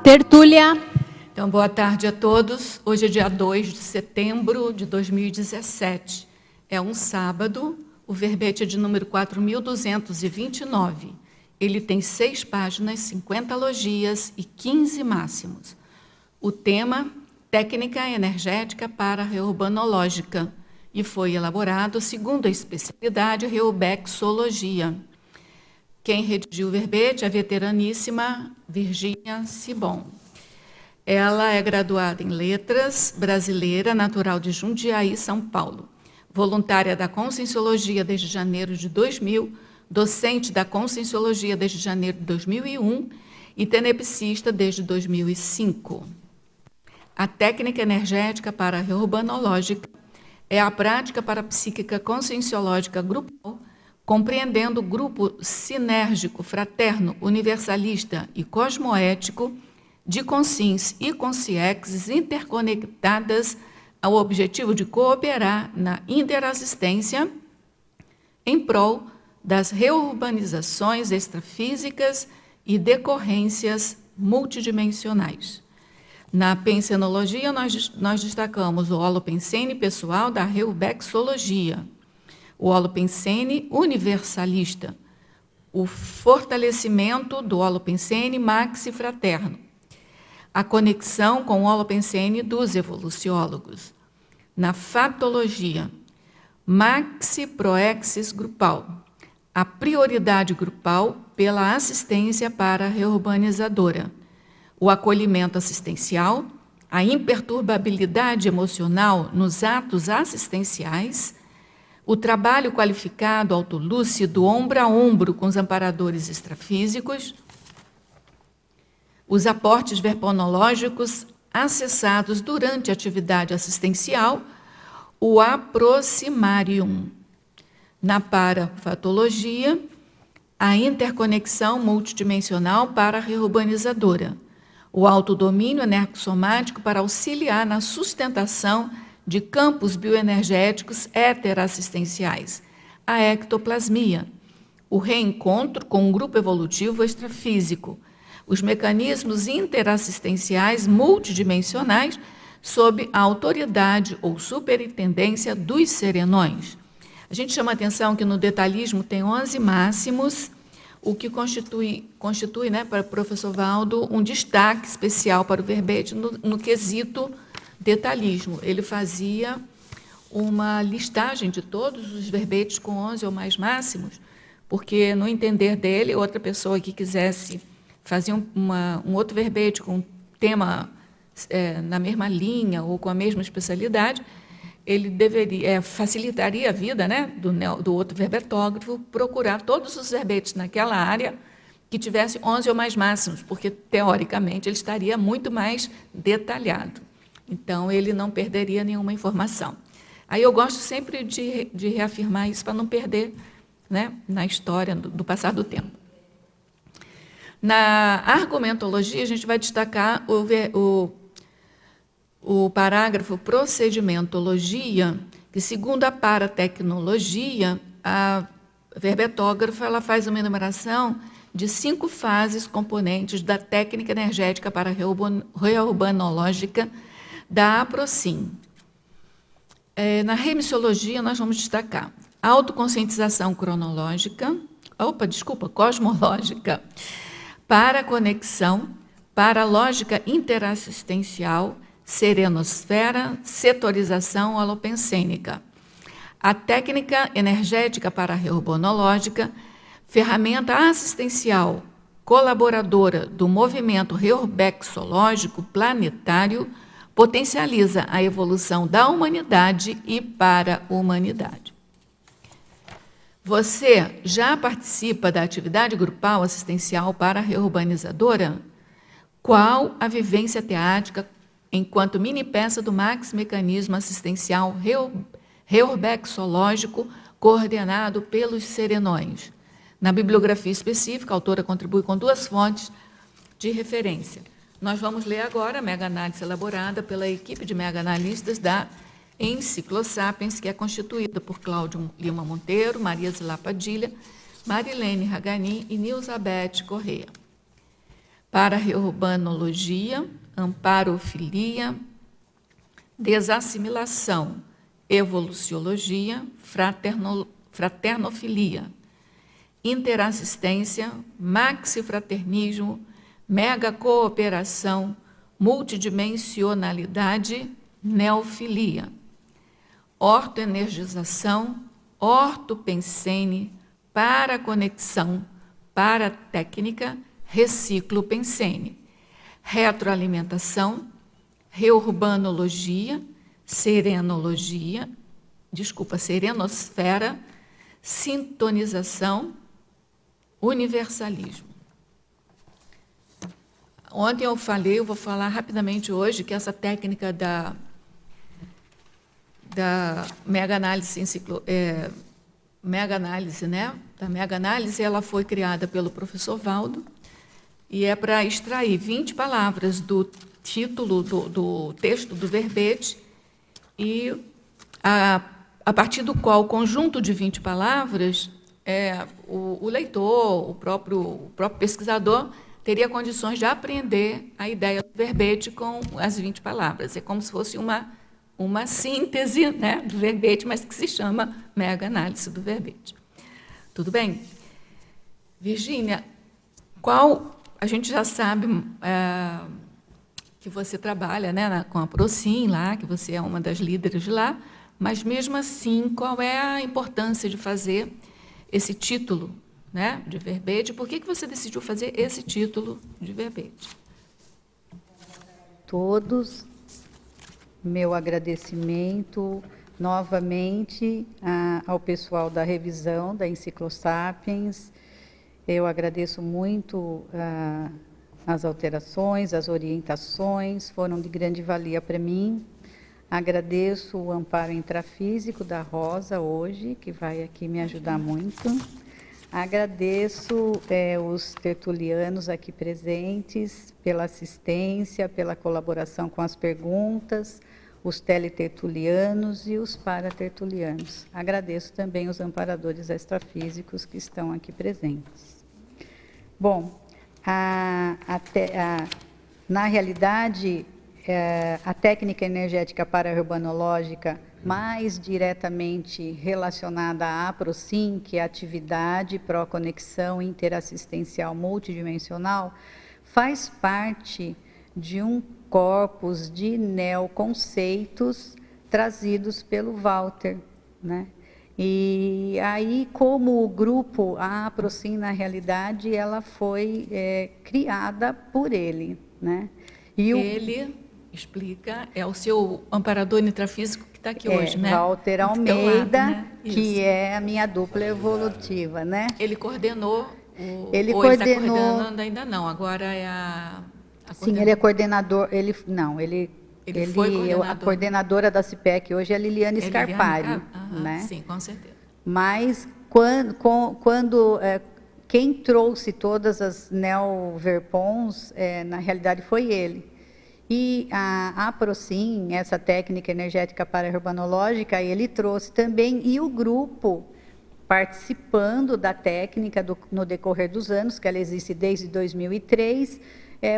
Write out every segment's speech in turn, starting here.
Tertúlia. Então, boa tarde a todos. Hoje é dia 2 de setembro de 2017. É um sábado, o verbete é de número 4.229. Ele tem 6 páginas, 50 logias e 15 máximos. O tema, técnica energética para reurbanológica, e foi elaborado segundo a especialidade reubexologia. Quem redigiu o verbete é a veteraníssima Virgínia Sibon. Ela é graduada em Letras, brasileira, natural de Jundiaí, São Paulo. Voluntária da Conscienciologia desde janeiro de 2000, docente da Conscienciologia desde janeiro de 2001 e tenepsista desde 2005. A técnica energética para reurbanológica é a prática parapsíquica conscienciológica grupal, compreendendo o grupo sinérgico, fraterno, universalista e cosmoético de consciência e consciexes interconectadas ao objetivo de cooperar na interassistência em prol das reurbanizações extrafísicas e decorrências multidimensionais. Na pensenologia, nós destacamos o holopensene pessoal da reubexologia, o holopensene universalista, o fortalecimento do holopensene maxi-fraterno, a conexão com o holopensene dos evoluciólogos. Na fatologia, maxi-proexis grupal, a prioridade grupal pela assistência para a reurbanizadora, o acolhimento assistencial, a imperturbabilidade emocional nos atos assistenciais, o trabalho qualificado autolúcido ombro a ombro com os amparadores extrafísicos, os aportes verponológicos acessados durante a atividade assistencial, o aproximarium. Na parafatologia, a interconexão multidimensional para a reurbanizadora, o autodomínio energossomático para auxiliar na sustentação de campos bioenergéticos heterassistenciais, a ectoplasmia, o reencontro com um grupo evolutivo extrafísico, os mecanismos interassistenciais multidimensionais sob a autoridade ou superintendência dos serenões. A gente chama a atenção que no detalhismo tem 11 máximos, o que constitui né, para o professor Valdo, um destaque especial para o verbete no quesito detalhismo. Ele fazia uma listagem de todos os verbetes com 11 ou mais máximos, porque, no entender dele, outra pessoa que quisesse fazer um outro verbete com tema na mesma linha ou com a mesma especialidade, ele facilitaria a vida, né, do outro verbetógrafo, procurar todos os verbetes naquela área que tivesse 11 ou mais máximos, porque, teoricamente, ele estaria muito mais detalhado. Então, ele não perderia nenhuma informação. Aí eu gosto sempre de reafirmar isso para não perder, né, na história do passar do tempo. Na argumentologia, a gente vai destacar o parágrafo procedimentologia, que, segundo a paratecnologia, a verbetógrafa ela faz uma enumeração de 5 fases componentes da técnica energética para reurbanológica da APROCIM. Na remissiologia, nós vamos destacar a autoconscientização cosmológica, para a conexão, para a lógica interassistencial, serenosfera, setorização holopensênica. A técnica energética para a reurbanológica, ferramenta assistencial colaboradora do movimento reurbexológico planetário, potencializa a evolução da humanidade e para a humanidade. Você já participa da atividade grupal assistencial para a reurbanizadora? Qual a vivência teática enquanto mini-peça do maxi-mecanismo assistencial reurbexológico coordenado pelos serenões? Na bibliografia específica, a autora contribui com 2 fontes de referência. Nós vamos ler agora a mega-análise elaborada pela equipe de mega-analistas da Enciclosapiens, que é constituída por Cláudio Lima Monteiro, Maria Zilá Padilha, Marilene Ragani e Nilzabete Corrêa. para-reurbanologia, amparofilia, desassimilação, evoluciologia, fraternofilia, interassistência, maxifraternismo, megacooperação, multidimensionalidade, neofilia, ortoenergização, ortopensene, paraconexão, paratécnica, reciclopensene, retroalimentação, reurbanologia, serenosfera, sintonização, universalismo. Ontem eu falei, eu vou falar rapidamente hoje, que essa técnica da mega-análise, né? Da mega-análise, ela foi criada pelo professor Valdo, e é para extrair 20 palavras do título do texto do verbete, e a partir do qual o conjunto de 20 palavras, o leitor, o próprio pesquisador, teria condições de aprender a ideia do verbete com as 20 palavras. É como se fosse uma síntese, né, do verbete, mas que se chama mega-análise do verbete. Tudo bem? Virgínia, a gente já sabe que você trabalha, né, com a Procim lá, que você é uma das líderes lá, mas, mesmo assim, qual é a importância de fazer esse título, né, de verbete? Por que você decidiu fazer esse título de verbete? Todos, meu agradecimento novamente ao pessoal da revisão da Enciclosapiens. Eu agradeço muito as alterações, as orientações, foram de grande valia para mim. Agradeço o amparo intrafísico da Rosa hoje, que vai aqui me ajudar muito. Agradeço os tertulianos aqui presentes pela assistência, pela colaboração com as perguntas, os teletertulianos e os paratertulianos. Agradeço também os amparadores extrafísicos que estão aqui presentes. Bom, na realidade, a técnica energética para-urbanológica mais diretamente relacionada à Procim, que é a atividade pró-conexão interassistencial multidimensional, faz parte de um corpus de neoconceitos trazidos pelo Walter, né? E aí, como o grupo, a Procim, na realidade, ela foi criada por ele, né? E ele, explica, é o seu amparador intrafísico que está aqui hoje, né? Walter Almeida, lado, né? Que é a minha dupla evolutiva, né? Ele coordenou, ele está coordenando ainda não, agora é Sim, ele é coordenador, ele foi coordenador. A coordenadora da CIPEC hoje é a Liliane Scarpari, né? Sim, com certeza. Mas quem trouxe todas as neo-verpons, na realidade, foi ele. E a Procim, essa técnica energética para-urbanológica, ele trouxe também, e o grupo participando da técnica no decorrer dos anos, que ela existe desde 2003,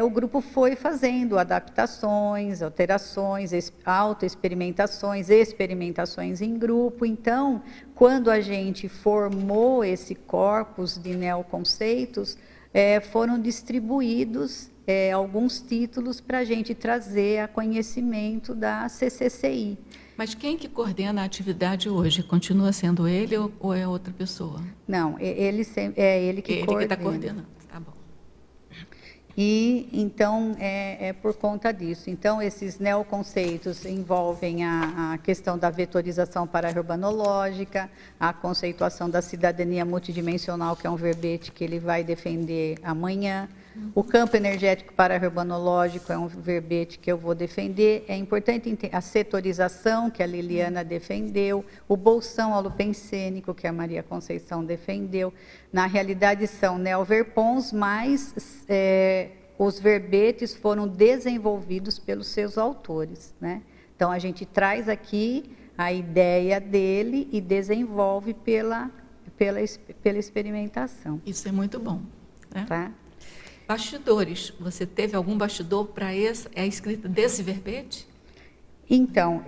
o grupo foi fazendo adaptações, alterações, autoexperimentações, experimentações em grupo. Então, quando a gente formou esse corpus de neoconceitos, foram distribuídos alguns títulos para a gente trazer a conhecimento da CCCI. Mas quem que coordena a atividade hoje? Continua sendo ele ou é outra pessoa? Não, é ele que coordena. Ele que está coordenando, tá bom. E, então, é por conta disso. Então, esses neoconceitos envolvem a questão da vetorização para-urbanológica, a conceituação da cidadania multidimensional, que é um verbete que ele vai defender amanhã. O campo energético para-urbanológico é um verbete que eu vou defender. É importante a setorização, que a Liliana defendeu, o bolsão holopensênico, que a Maria Conceição defendeu. Na realidade, são neoverpons, mas os verbetes foram desenvolvidos pelos seus autores, né? Então, a gente traz aqui a ideia dele e desenvolve pela experimentação. Isso é muito bom, né? Tá? Bastidores. Você teve algum bastidor para a escrita desse verbete? Então,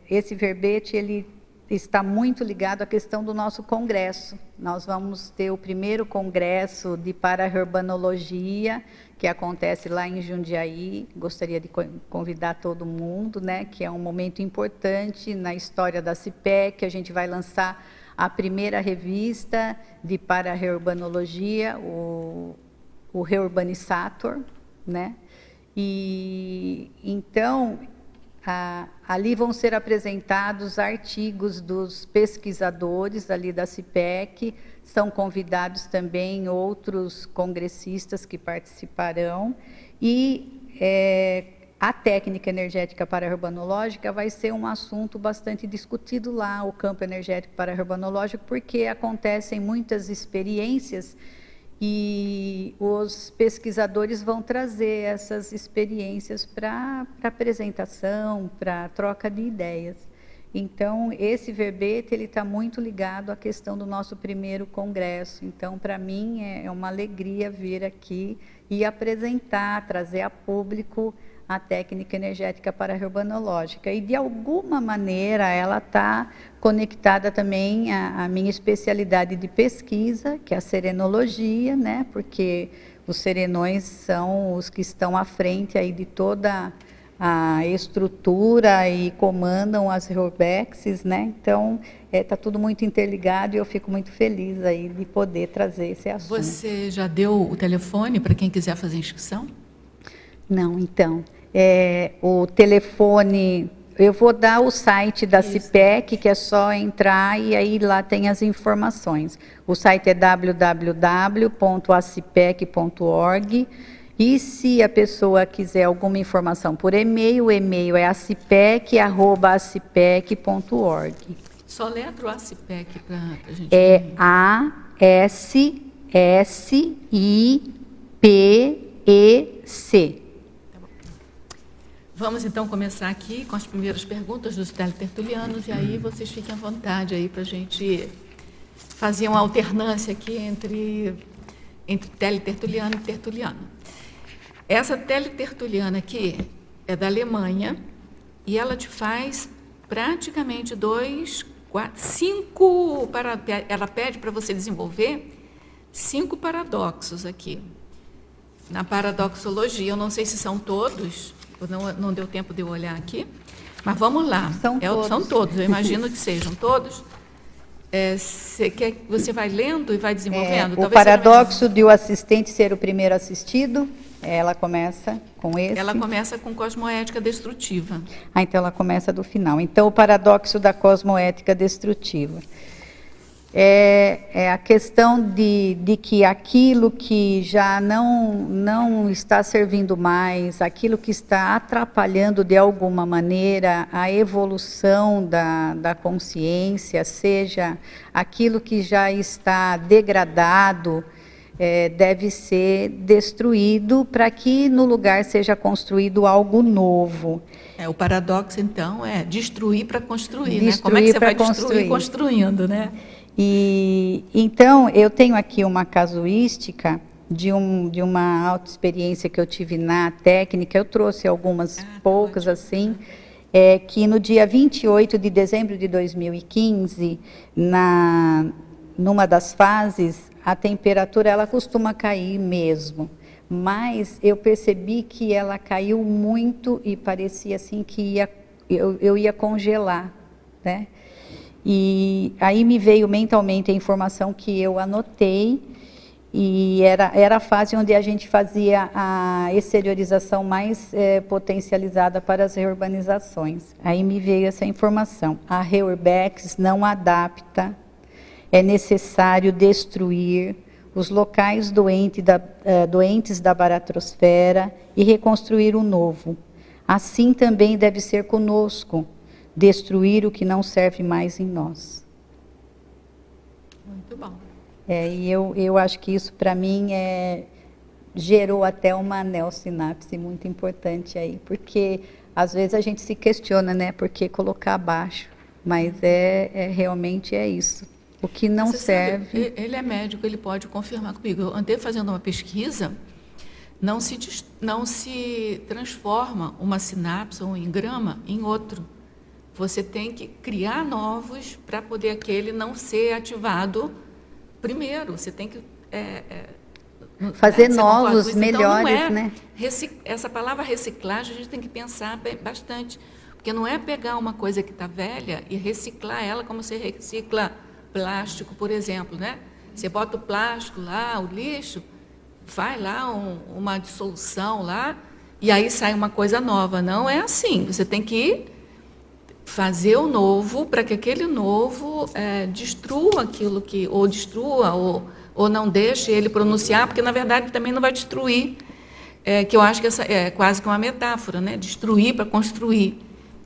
esse verbete, ele está muito ligado à questão do nosso congresso. Nós vamos ter o primeiro congresso de para-herbanologia, que acontece lá em Jundiaí. Gostaria de convidar todo mundo, né, que é um momento importante na história da CIPEC. A gente vai lançar a primeira revista de para-herbanologia, o Reurbanizator, né? E então ali vão ser apresentados artigos dos pesquisadores ali da CIPEC, são convidados também outros congressistas que participarão, e a técnica energética para-herbanológica vai ser um assunto bastante discutido lá, o campo energético para-herbanológico, porque acontecem muitas experiências e os pesquisadores vão trazer essas experiências para apresentação, para troca de ideias. Então, esse verbete ele está muito ligado à questão do nosso primeiro congresso. Então, para mim, é uma alegria vir aqui e apresentar, trazer a público a técnica energética para-herbanológica. E, de alguma maneira, ela está conectada também à minha especialidade de pesquisa, que é a serenologia, né? Porque os serenões são os que estão à frente aí de toda a estrutura e comandam as Reubexes, né? Então, está tudo muito interligado e eu fico muito feliz aí de poder trazer esse assunto. Você já deu o telefone para quem quiser fazer inscrição? Não, então, o telefone, eu vou dar o site da CIPEC, que é só entrar e aí lá tem as informações. O site é www.acipec.org, e se a pessoa quiser alguma informação por e-mail, o e-mail é acipec@acipec.org. Só letra o ACIPEC para a gente... É ASSIPEC. Vamos então começar aqui com as primeiras perguntas dos teletertulianos, e aí vocês fiquem à vontade aí para a gente fazer uma alternância aqui entre teletertuliano e tertuliano. Essa teletertuliana aqui é da Alemanha e ela te faz praticamente 5 ela pede para você desenvolver 5 paradoxos aqui. Na paradoxologia, eu não sei se são todos, não deu tempo de eu olhar aqui, mas vamos lá. São todos, eu imagino que sejam todos. Você vai lendo e vai desenvolvendo? O paradoxo de o assistente ser o primeiro assistido, ela começa com esse. Ela começa com cosmoética destrutiva. Então ela começa do final. Então, o paradoxo da cosmoética destrutiva. É a questão de que aquilo que já não está servindo mais, aquilo que está atrapalhando de alguma maneira a evolução da consciência, seja aquilo que já está degradado, deve ser destruído para que no lugar seja construído algo novo. O paradoxo, então, é destruir para construir, né? Como é que você vai destruir construindo, né? E então eu tenho aqui uma casuística de uma autoexperiência que eu tive na técnica. Eu trouxe algumas poucas assim, que no dia 28 de dezembro de 2015, numa das fases, a temperatura ela costuma cair mesmo, mas eu percebi que ela caiu muito e parecia assim que eu ia congelar, né? E aí me veio mentalmente a informação que eu anotei, e era a fase onde a gente fazia a exteriorização mais potencializada para as reurbanizações. Aí me veio essa informação: a Reurbex não adapta, é necessário destruir os locais doentes da baratrosfera e reconstruir o novo. Assim também deve ser conosco, destruir o que não serve mais em nós. Muito bom. E eu acho que isso, para mim, gerou até uma neossinapse muito importante aí, porque às vezes a gente se questiona, né, por que colocar abaixo, mas realmente é isso. O que não serve... Sabe, ele é médico, ele pode confirmar comigo. Eu andei fazendo uma pesquisa não se transforma uma sinapse ou um engrama em outro. Você tem que criar novos para poder aquele não ser ativado primeiro. Você tem que fazer você novos, então, melhores, né? Essa palavra reciclagem a gente tem que pensar bastante, porque não é pegar uma coisa que está velha e reciclar ela como você recicla plástico, por exemplo, né? Você bota o plástico lá, o lixo, faz lá uma dissolução lá e aí sai uma coisa nova. Não é assim. Você tem que fazer o novo para que aquele novo destrua aquilo que ou destrua ou não deixe ele pronunciar, porque na verdade também não vai destruir. Que eu acho que essa é quase que uma metáfora, né? Destruir para construir,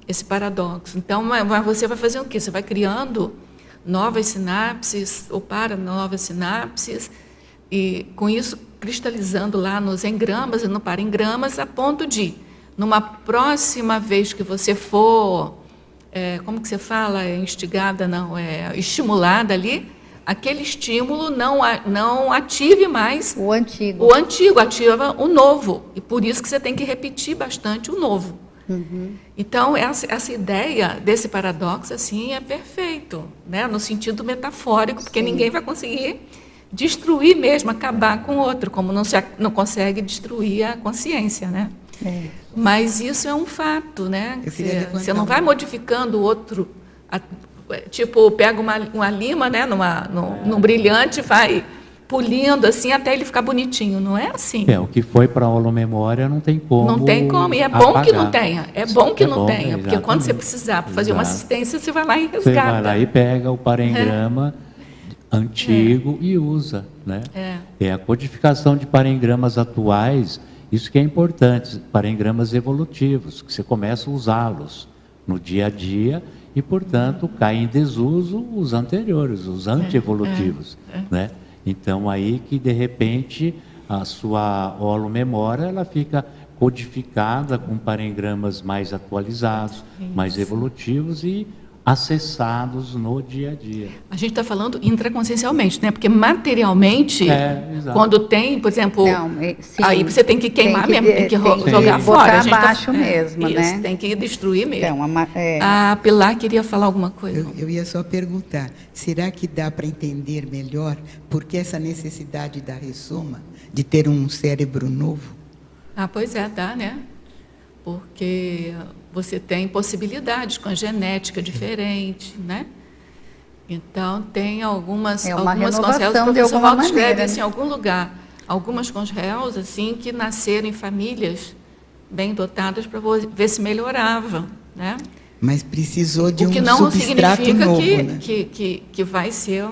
esse paradoxo. Então, você vai fazer o quê? Você vai criando novas sinapses ou para novas sinapses e com isso cristalizando lá nos engramas e no parengramas a ponto de, numa próxima vez que você for, como que você fala, instigada, não, estimulada ali, aquele estímulo não ative mais o antigo. O antigo ativa o novo. E por isso que você tem que repetir bastante o novo. Uhum. Então, essa ideia desse paradoxo assim, é perfeito, né? No sentido metafórico, porque Sim. ninguém vai conseguir destruir mesmo, acabar com o outro, como não consegue destruir a consciência, né? Mas isso é um fato, né? Você não vai modificando o outro, tipo, pega uma lima, né, num brilhante, vai polindo assim até ele ficar bonitinho. Não é assim. O que foi para a holomemória não tem como. Não tem como. E é apagar. Bom que não tenha. É bom que não tenha. Exatamente. Porque quando você precisar para fazer uma assistência, você vai lá e resgata. Você vai lá e pega o parengrama antigo e usa. Né? A codificação de parengramas atuais, isso que é importante, parengramas evolutivos, que você começa a usá-los no dia a dia e, portanto, cai em desuso os anteriores, os antievolutivos. Né? Então, aí que, de repente, a sua holomemória ela fica codificada com parengramas mais atualizados, mais evolutivos e acessados no dia a dia. A gente está falando intraconsciencialmente, né? Porque materialmente, quando tem, por exemplo, aí você tem que queimar mesmo, tem que jogar fora. Botar abaixo mesmo, isso, né? Tem que destruir mesmo. Então, a Pilar queria falar alguma coisa. Eu ia só perguntar, será que dá para entender melhor por que essa necessidade da ressoma de ter um cérebro novo? Pois dá, né? Porque você tem possibilidades com a genética diferente, né? Então, tem algumas consréus, o professor Waldo escreve assim, em algum lugar, algumas consréus assim, que nasceram em famílias bem dotadas para ver se melhorava, né? Mas precisou de um substrato novo, né? que vai ser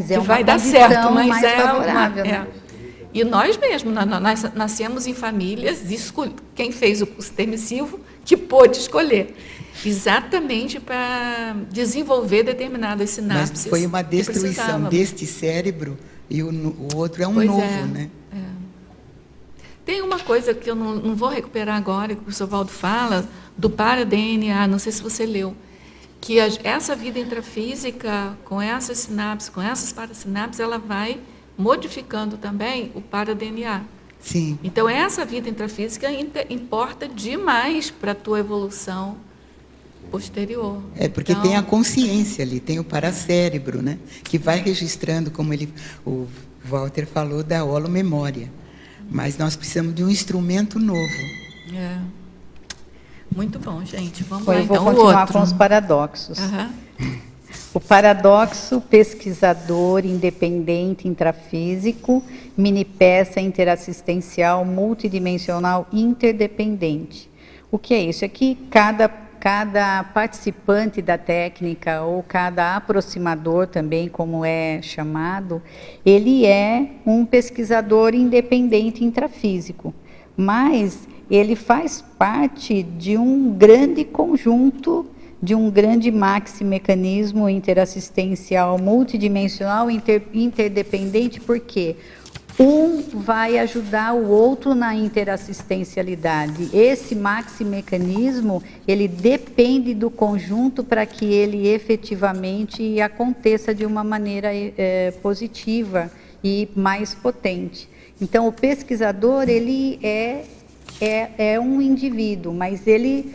que vai dar certo, mas mais favorável, né? E nós mesmos, nós nascemos em famílias, quem fez o curso permissivo, que pôde escolher, exatamente para desenvolver determinadas sinapses. Mas foi uma destruição deste cérebro e o outro é um novo, né? Tem uma coisa que eu não vou recuperar agora, que o professor Waldo fala, do para-DNA, não sei se você leu, que essa vida intrafísica, com essas sinapses, com essas parasinapses, ela vai modificando também o para-DNA. Sim. Então, essa vida intrafísica importa demais para a tua evolução posterior. Porque tem a consciência ali, tem o paracérebro, né? Que vai registrando, como o Walter falou, da holomemória. Mas nós precisamos de um instrumento novo. Muito bom, gente. Vamos lá, então. Eu vou continuar com os paradoxos. O paradoxo pesquisador independente intrafísico, mini peça interassistencial multidimensional interdependente. O que é isso? É que cada participante da técnica ou cada aproximador também, como é chamado, ele é um pesquisador independente intrafísico, mas ele faz parte de um grande conjunto, de um grande maximecanismo interassistencial multidimensional interdependente, porque um vai ajudar o outro na interassistencialidade. Esse maximecanismo, ele depende do conjunto para que ele efetivamente aconteça de uma maneira positiva e mais potente. Então, o pesquisador, ele é um indivíduo, mas ele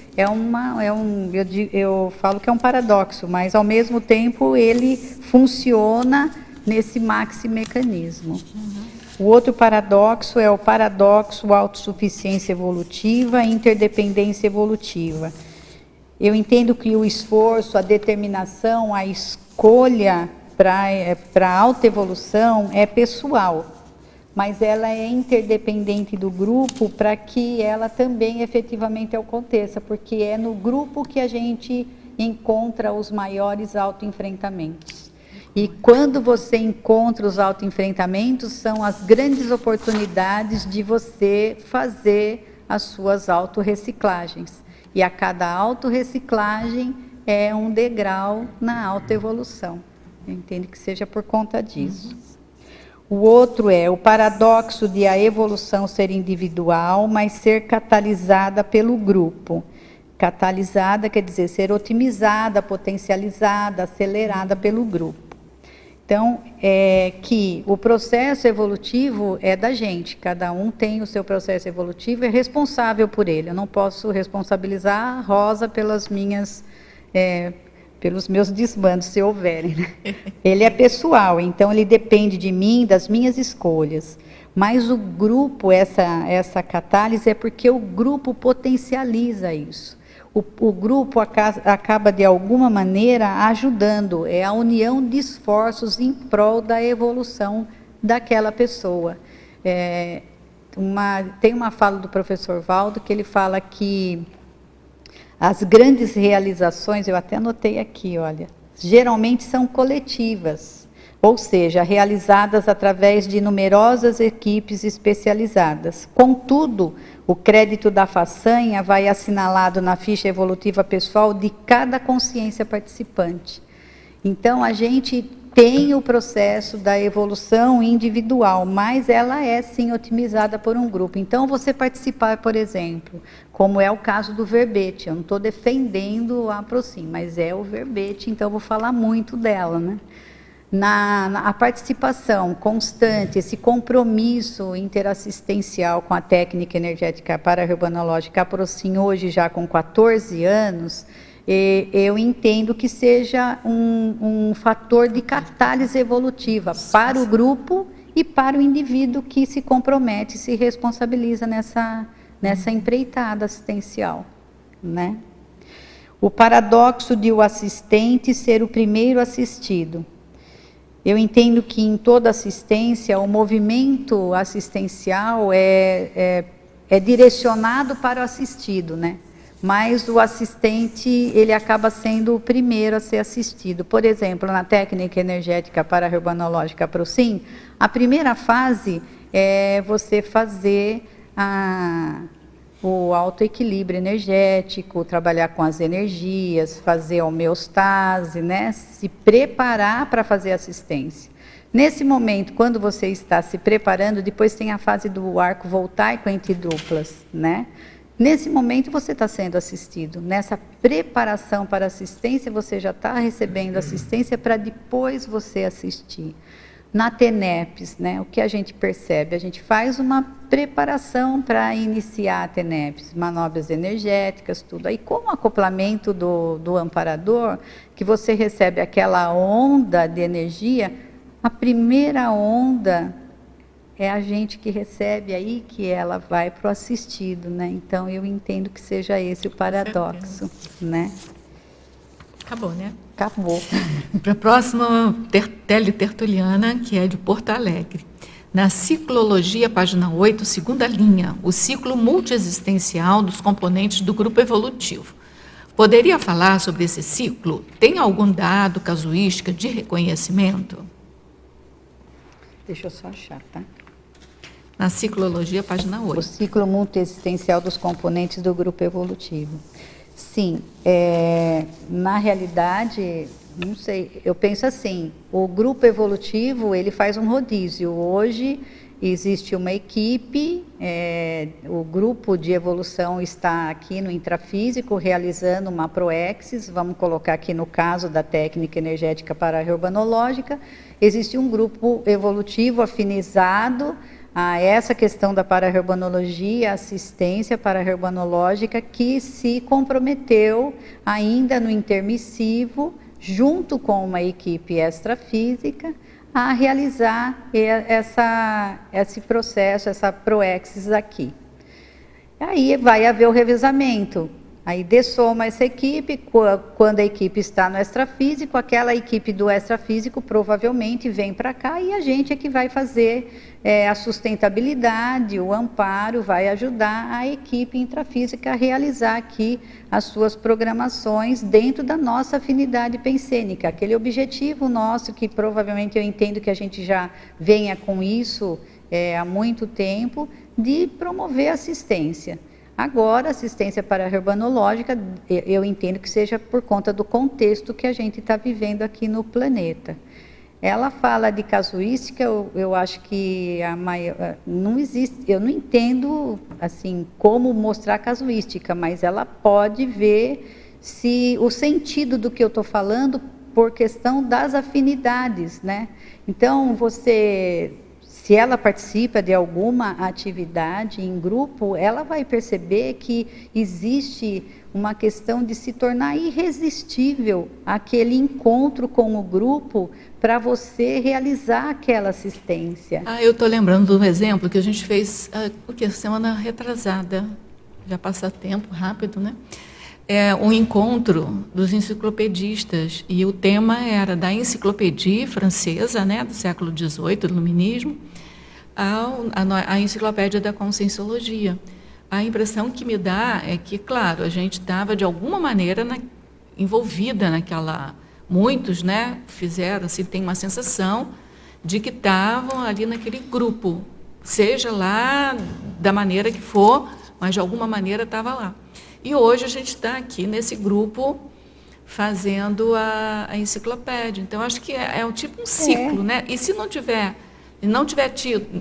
eu falo que é um paradoxo, mas ao mesmo tempo ele funciona nesse maximecanismo. O outro paradoxo é o paradoxo autossuficiência evolutiva e interdependência evolutiva. Eu entendo que o esforço, a determinação, a escolha para a autoevolução é pessoal, mas ela é interdependente do grupo para que ela também efetivamente aconteça, porque é no grupo que a gente encontra os maiores autoenfrentamentos. E quando você encontra os autoenfrentamentos, são as grandes oportunidades de você fazer as suas autorreciclagens. E a cada autorreciclagem é um degrau na autoevolução. Eu entendo que seja por conta disso. O outro é o paradoxo de a evolução ser individual, mas ser catalisada pelo grupo. Catalisada quer dizer ser otimizada, potencializada, acelerada pelo grupo. Então, que o processo evolutivo é da gente, cada um tem o seu processo evolutivo e é responsável por ele. Eu não posso responsabilizar a Rosa pelos meus desbandos, se houverem. Né? Ele é pessoal, então ele depende de mim, das minhas escolhas. Mas o grupo, essa catálise, é porque o grupo potencializa isso. O grupo acaba, de alguma maneira, ajudando. É a união de esforços em prol da evolução daquela pessoa. Tem uma fala do professor Valdo, que ele fala que as grandes realizações, eu até anotei aqui, olha, geralmente são coletivas, ou seja, realizadas através de numerosas equipes especializadas. Contudo, o crédito da façanha vai assinalado na ficha evolutiva pessoal de cada consciência participante. Então, a gente tem o processo da evolução individual, mas ela é sim otimizada por um grupo. Então, você participar, por exemplo, como é o caso do verbete, eu não estou defendendo a Procim, mas é o verbete, então eu vou falar muito dela, né? A participação constante, esse compromisso interassistencial com a técnica energética para-urbanológica, a Procim hoje já com 14 anos, eu entendo que seja um fator de catálise evolutiva para o grupo e para o indivíduo que se compromete, se responsabiliza nessa empreitada assistencial, né? O paradoxo de o assistente ser o primeiro assistido. Eu entendo que em toda assistência, o movimento assistencial é direcionado para o assistido, né? Mas o assistente, ele acaba sendo o primeiro a ser assistido. Por exemplo, na técnica energética para-urbanológica Procim, a primeira fase é você fazer o autoequilíbrio energético, trabalhar com as energias, fazer a homeostase, né? Se preparar para fazer assistência. Nesse momento, quando você está se preparando, depois tem a fase do arco voltaico entre duplas, né? Nesse momento você está sendo assistido. Nessa preparação para assistência, você já está recebendo assistência para depois você assistir. Na TENEPS, né, o que a gente percebe? A gente faz uma preparação para iniciar a TENEPS, manobras energéticas, tudo. Aí, com o acoplamento do amparador, que você recebe aquela onda de energia, a primeira onda é a gente que recebe aí, que ela vai para o assistido, né? Então, eu entendo que seja esse o paradoxo, né? Acabou, né? Acabou. Para a próxima teletertuliana, que é de Porto Alegre. Na ciclologia, página 8, segunda linha, o ciclo multiexistencial dos componentes do grupo evolutivo. Poderia falar sobre esse ciclo? Tem algum dado, casuística de reconhecimento? Deixa eu só achar, tá? Na ciclologia, página 8. O ciclo multiexistencial dos componentes do grupo evolutivo. Sim, na realidade, não sei, eu penso assim, o grupo evolutivo, ele faz um rodízio. Hoje existe uma equipe, o grupo de evolução está aqui no intrafísico realizando uma proexis, vamos colocar aqui no caso da técnica energética para-urbanológica, existe um grupo evolutivo afinizado a essa questão da para-herbanologia, assistência para-herbanológica, que se comprometeu ainda no intermissivo, junto com uma equipe extrafísica, a realizar esse processo, essa proexis aqui. Aí vai haver o revezamento. Aí dessoma essa equipe, quando a equipe está no extrafísico, aquela equipe do extrafísico provavelmente vem para cá e a gente é que vai fazer a sustentabilidade, o amparo, vai ajudar a equipe intrafísica a realizar aqui as suas programações dentro da nossa afinidade pensênica. Aquele objetivo nosso, que provavelmente eu entendo que a gente já venha com isso há muito tempo, de promover assistência. Agora, assistência para-herbanológica, eu entendo que seja por conta do contexto que a gente está vivendo aqui no planeta. Ela fala de casuística, eu acho que não existe, eu não entendo assim como mostrar casuística, mas ela pode ver se o sentido do que eu estou falando por questão das afinidades, né? Então, se ela participa de alguma atividade em grupo, ela vai perceber que existe uma questão de se tornar irresistível aquele encontro com o grupo para você realizar aquela assistência. Eu estou lembrando de um exemplo que a gente fez semana retrasada, já passa tempo rápido, né? É um encontro dos enciclopedistas, e o tema era da enciclopédia francesa, né, do século XVIII, do Iluminismo, a enciclopédia da Conscienciologia. A impressão que me dá é que, claro, a gente estava de alguma maneira envolvida naquela. Muitos, né, fizeram, assim, tem uma sensação de que estavam ali naquele grupo, seja lá da maneira que for, mas de alguma maneira estava lá. E hoje a gente está aqui nesse grupo fazendo a enciclopédia. Então, acho que é um tipo um ciclo, né? E se não tiver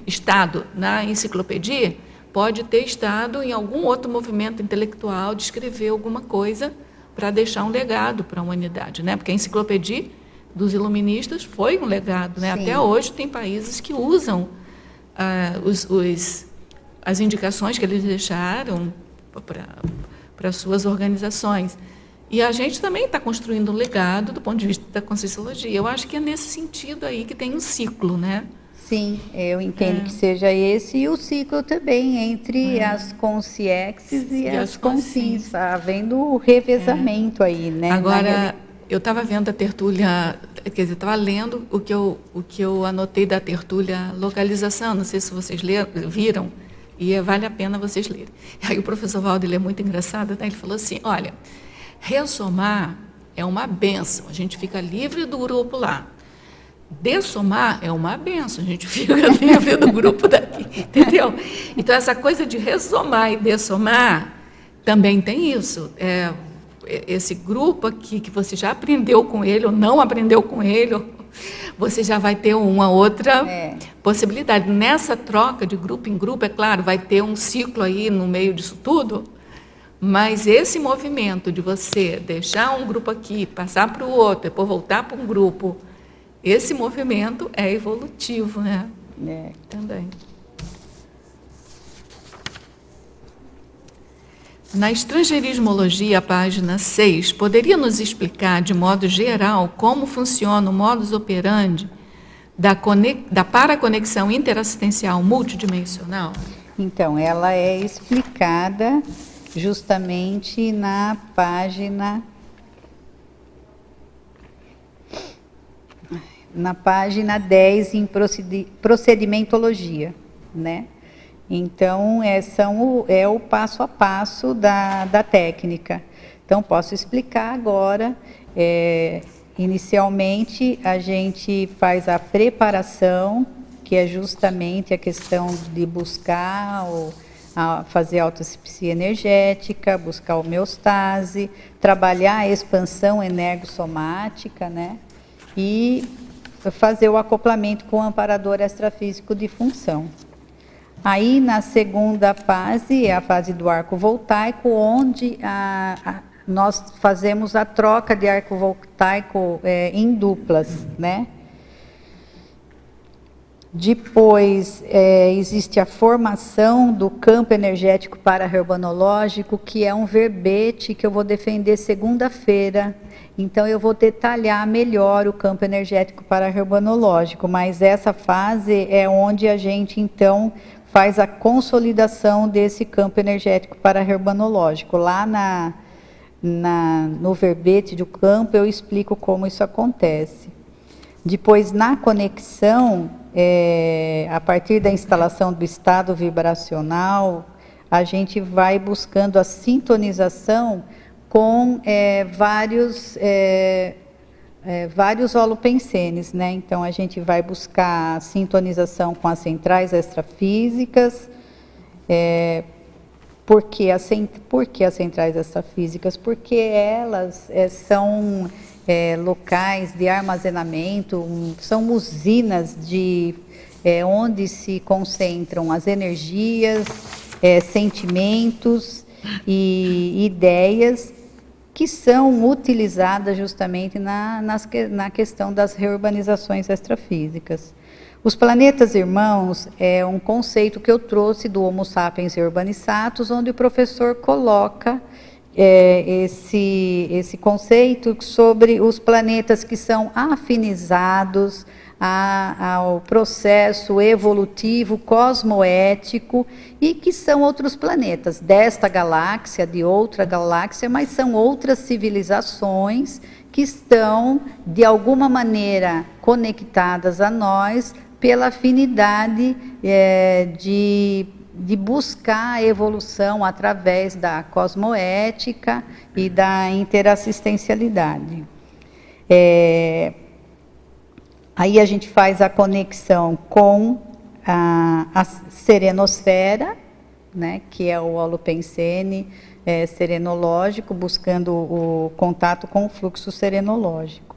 estado na enciclopédia, pode ter estado em algum outro movimento intelectual de escrever alguma coisa para deixar um legado para a humanidade, né? Porque a enciclopédia dos iluministas foi um legado, né? Até hoje tem países que usam as indicações que eles deixaram para suas organizações. E a gente também está construindo um legado do ponto de vista da Conscienciologia. Eu acho que é nesse sentido aí que tem um ciclo, né? Sim, eu entendo que seja esse, e o ciclo também entre as consciexes e as consciências, havendo o revezamento aí, né? Agora, eu estava vendo a tertúlia, quer dizer, estava lendo o que eu anotei da tertúlia localização, não sei se vocês viram, e vale a pena vocês lerem. Aí o professor Valdo, ele é muito engraçado, né? Ele falou assim, olha, ressomar é uma benção, a gente fica livre do grupo lá. Dessomar é uma benção, a gente fica livre do grupo daqui, entendeu? Então, essa coisa de ressomar e dessomar, também tem isso. Esse grupo aqui, que você já aprendeu com ele, ou não aprendeu com ele, você já vai ter uma outra possibilidade. Nessa troca de grupo em grupo, é claro, vai ter um ciclo aí no meio disso tudo, mas esse movimento de você deixar um grupo aqui, passar para o outro, depois voltar para um grupo, esse movimento é evolutivo, né? Também. Na Estrangeirismologia, página 6, poderia nos explicar, de modo geral, como funciona o modus operandi da paraconexão interassistencial multidimensional? Então, ela é explicada justamente na página 10 em procedimentologia, né? Então, é o passo a passo da técnica. Então, posso explicar agora. Inicialmente, a gente faz a preparação, que é justamente a questão de buscar fazer autoasfixia energética, buscar homeostase, trabalhar a expansão energossomática, né? E fazer o acoplamento com o amparador extrafísico de função. Aí, na segunda fase, é a fase do arco voltaico, onde nós fazemos a troca de arco voltaico em duplas, né? Depois, existe a formação do campo energético para-herbanológico, que é um verbete que eu vou defender segunda-feira. Então, eu vou detalhar melhor o campo energético para-herbanológico, mas essa fase é onde a gente, então, faz a consolidação desse campo energético para-herbanológico. Lá no verbete do campo, eu explico como isso acontece. Depois, na conexão, a partir da instalação do estado vibracional, a gente vai buscando a sintonização com vários holopensenes, né? Então, a gente vai buscar a sintonização com as centrais extrafísicas. Por que as centrais extrafísicas? Porque elas são locais de armazenamento, são usinas onde se concentram as energias, sentimentos e ideias que são utilizadas justamente na questão das reurbanizações extrafísicas. Os planetas irmãos é um conceito que eu trouxe do Homo sapiens reurbanizatus, onde o professor coloca esse conceito sobre os planetas que são afinizados ao processo evolutivo cosmoético e que são outros planetas desta galáxia, de outra galáxia, mas são outras civilizações que estão de alguma maneira conectadas a nós pela afinidade de buscar a evolução através da cosmoética e da interassistencialidade. Aí a gente faz a conexão com a serenosfera, né, que é o holopensene serenológico, buscando o contato com o fluxo serenológico.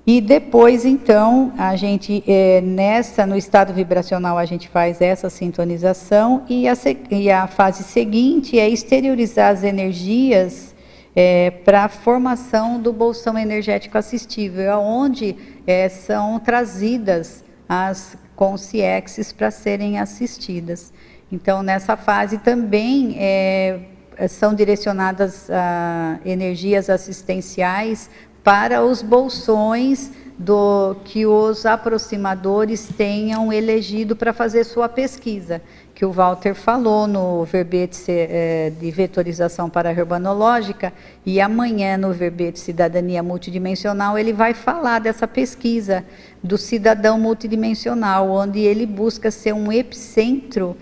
E depois, então, a gente, no estado vibracional, a gente faz essa sintonização e a fase seguinte é exteriorizar as energias para a formação do bolsão energético assistível, onde são trazidas as consciências para serem assistidas. Então, nessa fase também são direcionadas energias assistenciais para os bolsões que os aproximadores tenham elegido para fazer sua pesquisa, que o Walter falou no verbete de vetorização para-herbanológica, e amanhã no verbete cidadania multidimensional ele vai falar dessa pesquisa do cidadão multidimensional, onde ele busca ser um epicentro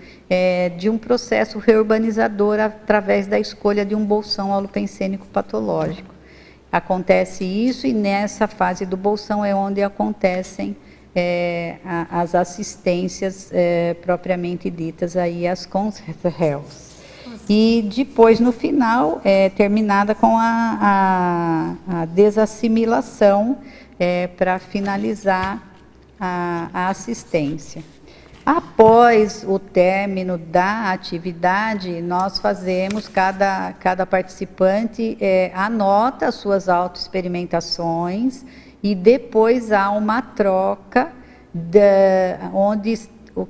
de um processo reurbanizador através da escolha de um bolsão holopensênico patológico. Acontece isso, e nessa fase do bolsão é onde acontecem as assistências propriamente ditas, aí as cons-réus. E depois, no final, terminada com a desassimilação para finalizar a assistência. Após o término da atividade, nós fazemos, cada participante anota as suas autoexperimentações, e depois há uma troca onde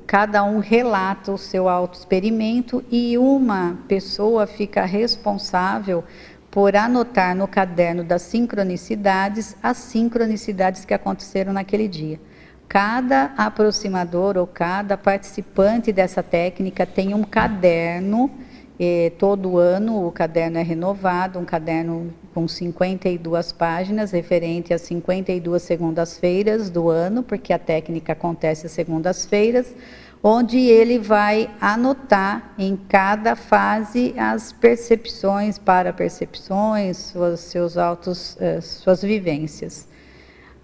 cada um relata o seu autoexperimento, e uma pessoa fica responsável por anotar no caderno das sincronicidades as sincronicidades que aconteceram naquele dia. Cada aproximador ou cada participante dessa técnica tem um caderno, todo ano o caderno é renovado, um caderno com 52 páginas, referente às 52 segundas-feiras do ano, porque a técnica acontece às segundas-feiras, onde ele vai anotar em cada fase as percepções, para-percepções, suas vivências.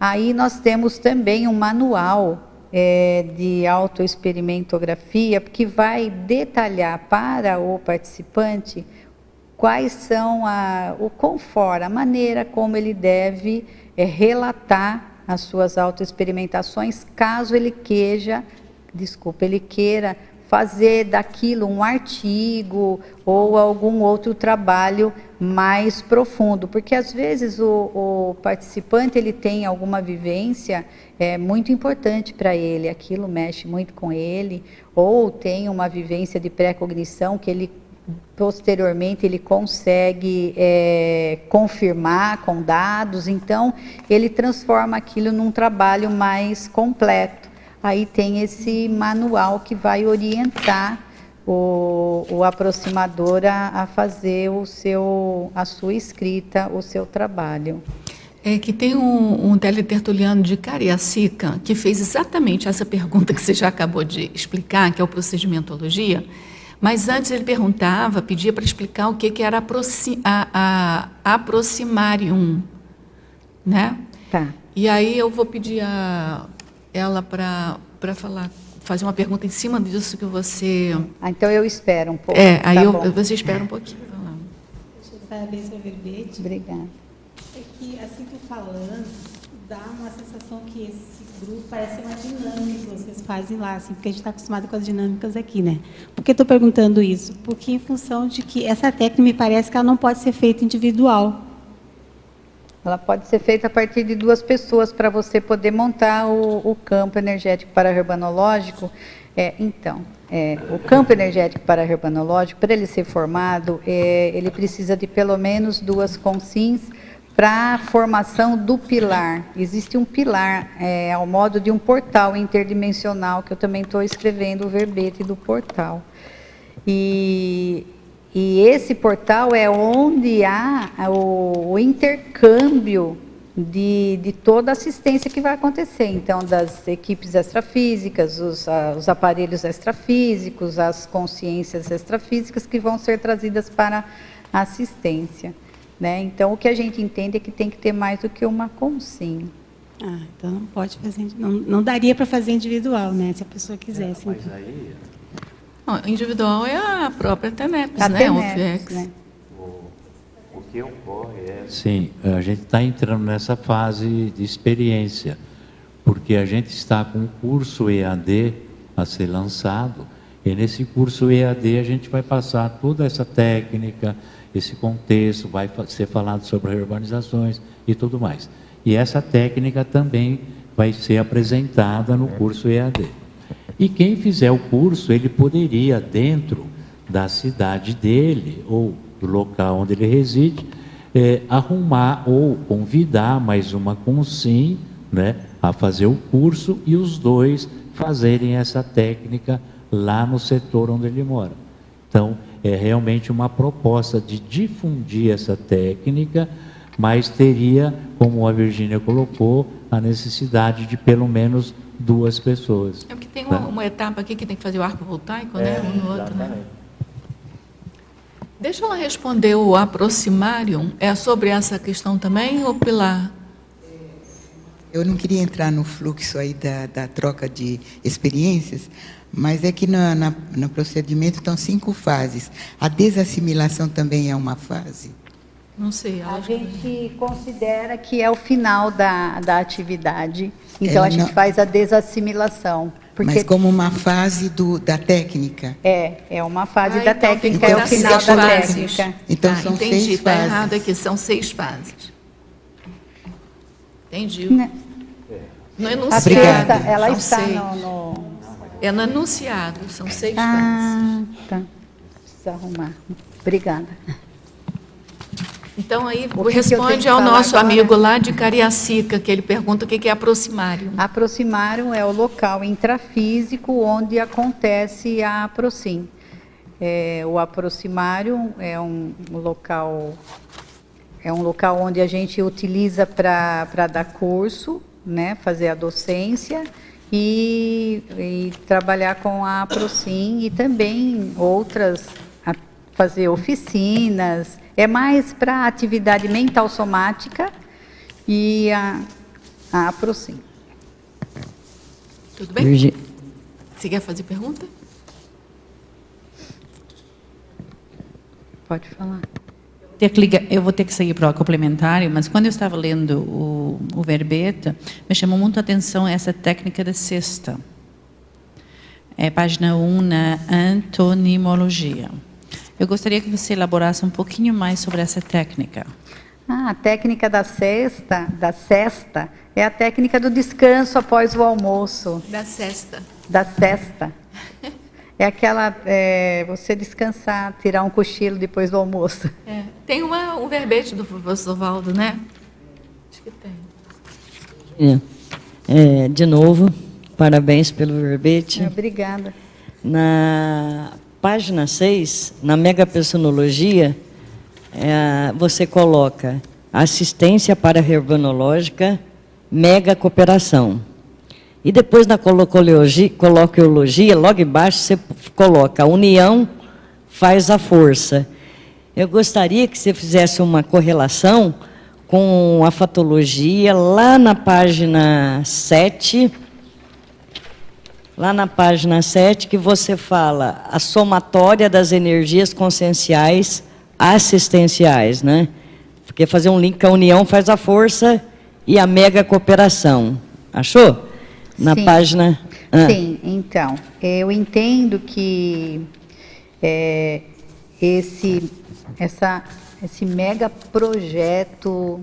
Aí nós temos também um manual de autoexperimentografia, que vai detalhar para o participante quais são o confort, a maneira como ele deve relatar as suas autoexperimentações, caso ele queira fazer daquilo um artigo ou algum outro trabalho mais profundo, porque às vezes o participante ele tem alguma vivência muito importante para ele, aquilo mexe muito com ele, ou tem uma vivência de pré-cognição que ele posteriormente ele consegue confirmar com dados, então ele transforma aquilo num trabalho mais completo. Aí tem esse manual que vai orientar o aproximador a fazer a sua escrita, o seu trabalho. É que tem um teletertuliano de Cariacica que fez exatamente essa pergunta que você já acabou de explicar, que é o procedimentologia, mas antes ele pedia para explicar o que era a aproximarium, né? Tá. E aí eu vou pedir a ela para fazer uma pergunta em cima disso que você... Então eu espero um pouco. Aí você espera um pouquinho. Parabéns pelo verbete. Obrigada. É que, assim que falando, dá uma sensação que esse grupo parece uma dinâmica que vocês fazem lá, assim, porque a gente está acostumado com as dinâmicas aqui, né? Por que estou perguntando isso? Porque em função de que essa técnica me parece que ela não pode ser feita individual. Ela pode ser feita a partir de 2 pessoas para você poder montar o campo energético para-herbanológico. O campo energético para-herbanológico, para ele ser formado, ele precisa de pelo menos 2 consins para a formação do pilar. Existe um pilar, ao modo de um portal interdimensional, que eu também estou escrevendo o verbete do portal. E esse portal é onde há o intercâmbio de toda a assistência que vai acontecer. Então, das equipes extrafísicas, os aparelhos extrafísicos, as consciências extrafísicas que vão ser trazidas para a assistência, né? Então, o que a gente entende é que tem que ter mais do que uma consim. Então não pode fazer, não daria para fazer individual, né? Se a pessoa quisesse. Mas aí... Individual é a própria TENEPS, A né? TENEPS, né? O que ocorre sim, a gente está entrando nessa fase de experiência, porque a gente está com um curso EAD a ser lançado, e nesse curso EAD a gente vai passar toda essa técnica, esse contexto, vai ser falado sobre urbanizações e tudo mais. E essa técnica também vai ser apresentada no curso EAD. E quem fizer o curso, ele poderia, dentro da cidade dele, ou do local onde ele reside, arrumar ou convidar mais uma consim, né, a fazer o curso e os 2 fazerem essa técnica lá no setor onde ele mora. Então, é realmente uma proposta de difundir essa técnica, mas teria, como a Virgínia colocou, a necessidade de pelo menos 2 pessoas. É porque tem uma etapa aqui que tem que fazer o arco voltaico, né? Um no outro, né? Deixa ela responder o aproximarium. É sobre essa questão também, ou Pilar? Eu não queria entrar no fluxo aí da troca de experiências, mas é que no procedimento estão 5 fases. A desassimilação também é uma fase? Não sei. A gente considera que é o final da atividade, então a gente faz a desassimilação. Mas como uma fase da técnica? É uma fase da então técnica, é o final da técnica. Então são 6 fases. Está errado aqui, são 6 fases. Entendi. No enunciado. Obrigada. Ela são está 6. É no enunciado, são 6 fases. Tá. Precisa arrumar. Obrigada. Então, aí responde ao nosso amigo lá de Cariacica, que ele pergunta o que é aproximarium. Aproximarium é o local intrafísico onde acontece a aproxim. O aproximarium é um local onde a gente utiliza para dar curso, né, fazer a docência e trabalhar com a aproxim e também fazer oficinas. É mais para a atividade mental somática e a aproxim. Tudo bem? Você quer fazer pergunta? Pode falar. Eu vou ter que sair para o complementário, mas quando eu estava lendo o verbete, me chamou muito a atenção essa técnica da cesta. página 1, na antonimologia. Eu gostaria que você elaborasse um pouquinho mais sobre essa técnica. A técnica da cesta é a técnica do descanso após o almoço. Da cesta. Da cesta. É aquela, você descansar, tirar um cochilo depois do almoço. Tem um verbete do professor Valdo, né? Acho que tem. De novo, parabéns pelo verbete. Obrigada. Na página 6, na megapersonologia, você coloca assistência para-herbanológica, mega cooperação. E depois na coloquiologia, logo embaixo, você coloca a união faz a força. Eu gostaria que você fizesse uma correlação com a fatologia lá na página 7. Lá na página 7, que você fala a somatória das energias conscienciais assistenciais, né? Porque fazer um link com a união faz a força e a mega cooperação. Achou? Na Sim. página... Sim, então, eu entendo que esse mega projeto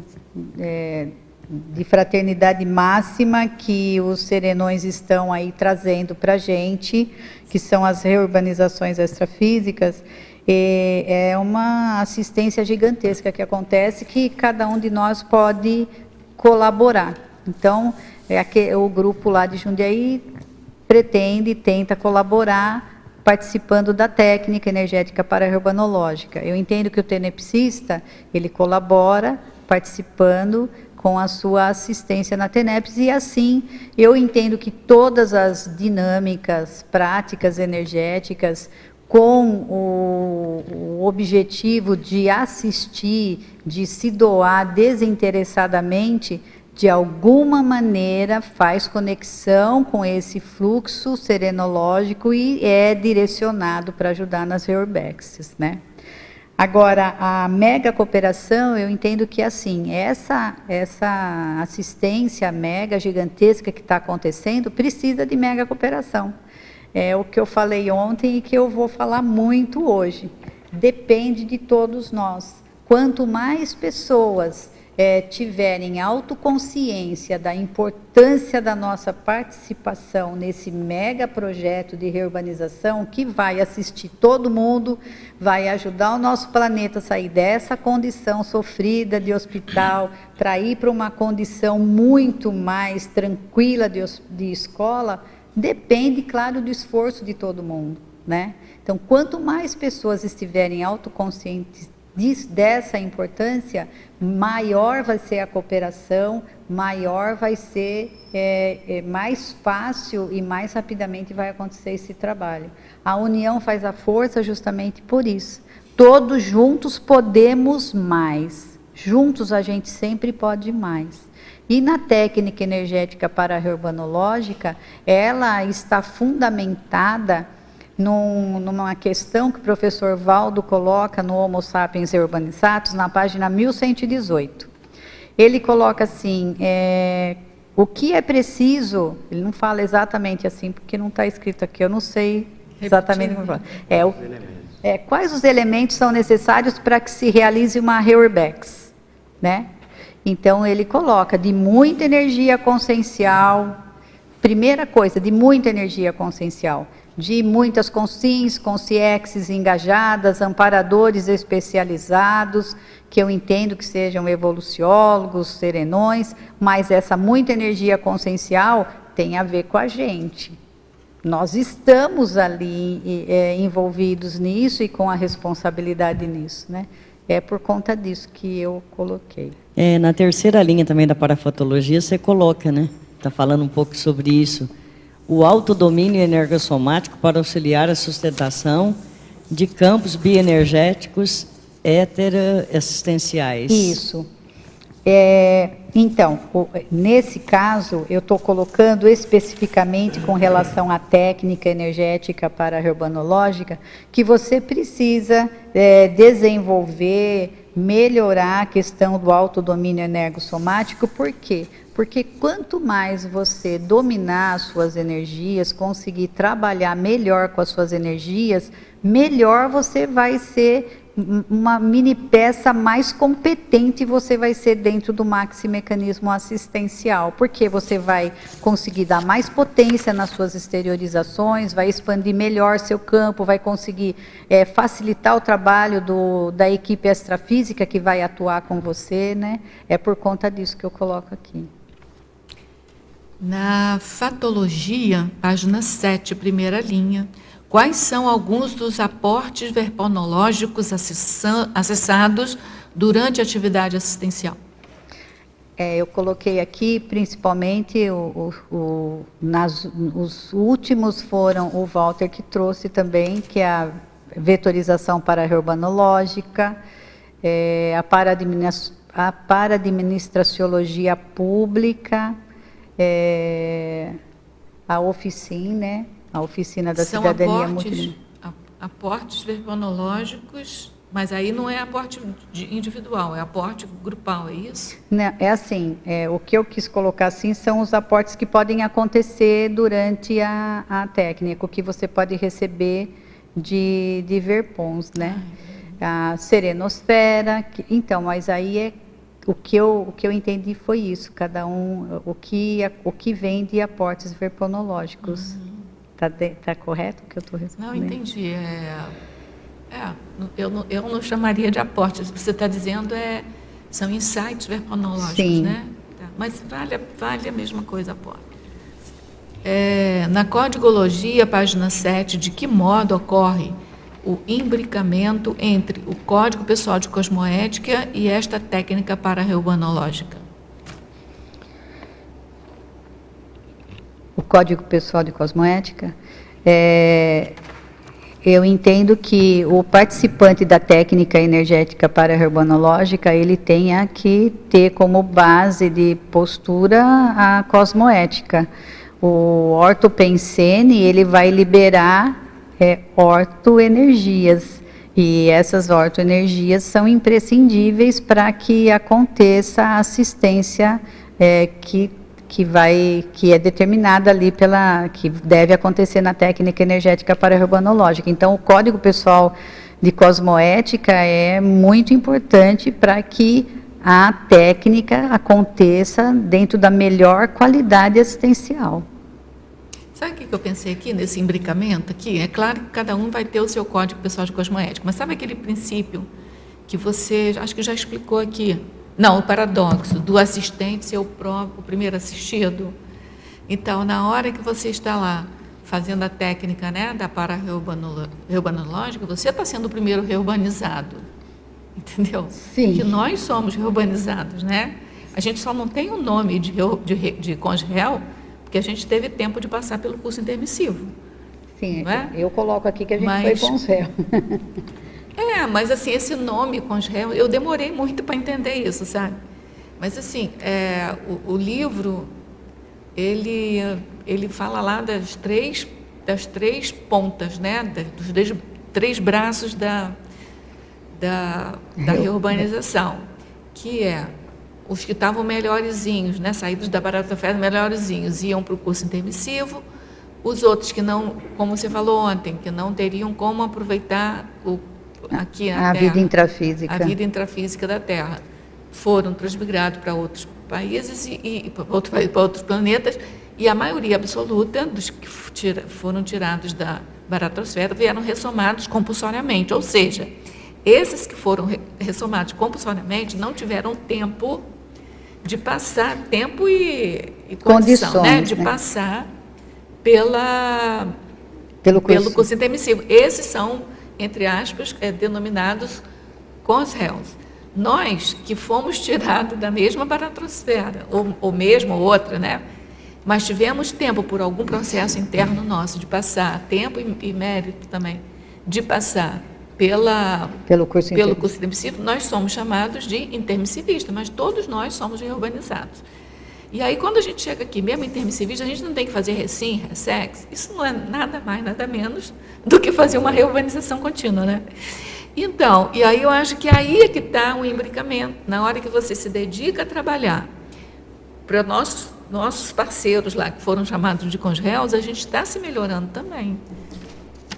de fraternidade máxima que os serenões estão aí trazendo para a gente, que são as reurbanizações extrafísicas, é uma assistência gigantesca que acontece, que cada um de nós pode colaborar. Então, o grupo lá de Jundiaí pretende e tenta colaborar participando da técnica energética para-herbanológica. Eu entendo que o tenepsista, ele colabora participando com a sua assistência na TENEPS, e assim eu entendo que todas as dinâmicas, práticas energéticas, com o objetivo de assistir, de se doar desinteressadamente, de alguma maneira faz conexão com esse fluxo serenológico e é direcionado para ajudar nas reurbexes, né? Agora, a mega cooperação, eu entendo que assim, essa assistência mega gigantesca que está acontecendo precisa de mega cooperação. É o que eu falei ontem e que eu vou falar muito hoje. Depende de todos nós. Quanto mais pessoas tiverem autoconsciência da importância da nossa participação nesse mega projeto de reurbanização, que vai assistir todo mundo, vai ajudar o nosso planeta a sair dessa condição sofrida de hospital, para ir para uma condição muito mais tranquila de escola, depende, claro, do esforço de todo mundo, né? Então, quanto mais pessoas estiverem autoconscientes dessa importância, maior vai ser a cooperação, maior vai ser, mais fácil e mais rapidamente vai acontecer esse trabalho. A união faz a força justamente por isso. Todos juntos podemos mais. Juntos a gente sempre pode mais. E na técnica energética para-herbanológica, ela está fundamentada numa questão que o professor Valdo coloca no Homo Sapiens Reurbanizatus, na página 1118. Ele coloca assim, o que é preciso, ele não fala exatamente assim, porque não está escrito aqui, eu não sei exatamente como fala. Quais os elementos são necessários para que se realize uma reurbex, né? Então, ele coloca de muita energia consciencial, primeira coisa, de muita energia consciencial, de muitas consciências, consciexes engajadas, amparadores especializados, que eu entendo que sejam evoluciólogos, serenões, mas essa muita energia consciencial tem a ver com a gente. Nós estamos ali envolvidos nisso e com a responsabilidade nisso, né? É por conta disso que eu coloquei. Na terceira linha também da parafatologia, você coloca, né? Está falando um pouco sobre isso. O autodomínio energossomático para auxiliar a sustentação de campos bioenergéticos heteroassistenciais. Isso. Então, nesse caso, eu estou colocando especificamente com relação à técnica energética para-herbanológica, que você precisa desenvolver, melhorar a questão do autodomínio energossomático. Por quê? Porque quanto mais você dominar as suas energias, conseguir trabalhar melhor com as suas energias, melhor você vai ser, uma mini peça mais competente você vai ser dentro do maxi mecanismo assistencial, porque você vai conseguir dar mais potência nas suas exteriorizações, vai expandir melhor seu campo, vai conseguir facilitar o trabalho da equipe extrafísica que vai atuar com você, né? É por conta disso que eu coloco aqui. Na fatologia, página 7, primeira linha, quais são alguns dos aportes verponológicos acessados durante a atividade assistencial? Eu coloquei aqui, principalmente, os últimos foram o Walter que trouxe também, que é a vetorização para-reurbanológica, a para-administraciologia pública, a oficina, né? A oficina da cidadania multilingüe. Aportes verponológicos, mas aí não é aporte individual, é aporte grupal, é isso? Não, é assim, o que eu quis colocar assim são os aportes que podem acontecer durante a técnica, o que você pode receber de verpons, né? A serenosfera, então, mas aí o que eu entendi foi isso, cada um, o que vem de aportes verponológicos. Tá correto o que eu estou respondendo? Não, entendi. Eu não chamaria de aportes. Você está dizendo são insights verponológicos, sim, né? Tá. Mas vale a mesma coisa, aporte. Na codigologia, página 7, de que modo ocorre o imbricamento entre o Código Pessoal de Cosmoética e esta técnica para-reurbanológica? O Código Pessoal de Cosmoética, eu entendo que o participante da técnica energética para-reurbanológica, ele tenha que ter como base de postura a cosmoética. O ortopensene, ele vai liberar ortoenergias, e essas ortoenergias são imprescindíveis para que aconteça a assistência que é determinada ali que deve acontecer na técnica energética para-reurbanológica. Então, o Código Pessoal de Cosmoética é muito importante para que a técnica aconteça dentro da melhor qualidade assistencial. Sabe o que eu pensei aqui, nesse imbricamento aqui? É claro que cada um vai ter o seu Código Pessoal de Cosmoética, mas sabe aquele princípio que você, acho que já explicou aqui? Não, o paradoxo do assistente ser o primeiro assistido. Então, na hora que você está lá fazendo a técnica, né, da para-reurbanológica, você está sendo o primeiro reurbanizado. Entendeu? Sim. Que nós somos reurbanizados, né? A gente só não tem o nome de CONSREL porque a gente teve tempo de passar pelo curso intermissivo. Sim, não é? Eu coloco aqui que a gente foi CONSREL. Mas assim, esse nome CONSREL, eu demorei muito para entender isso, sabe? Mas assim, o livro, ele fala lá das três pontas, né? Dos três braços da reurbanização, que os que estavam melhorzinhos, né? Saídos da baratofera melhorzinhos, iam para o curso intermissivo, os outros que não, como você falou ontem, que não teriam como aproveitar aqui na Terra, vida intrafísica. A vida intrafísica da Terra. Foram transmigrados para outros países e para outros planetas, e a maioria absoluta dos que foram tirados da baratosfera vieram ressomados compulsoriamente, ou seja, esses que foram ressomados compulsoriamente não tiveram tempo de passar, tempo e condição, né? De passar pelo curso intermissivo. Esses são, entre aspas, denominados CONSRELs. Nós, que fomos tirados da mesma baratosfera, ou mesmo outra, né? Mas tivemos tempo, por algum processo interno nosso, de passar, tempo e mérito também, de passar pelo curso intermissivo, nós somos chamados de intermissivistas, mas todos nós somos reurbanizados. E aí, quando a gente chega aqui, mesmo intermissivista, a gente não tem que fazer recim, ressex, isso não é nada mais, nada menos do que fazer uma reurbanização contínua, né? Então, e aí eu acho que aí é que está o imbricamento, na hora que você se dedica a trabalhar para nossos parceiros lá, que foram chamados de CONSRELs, a gente está se melhorando também.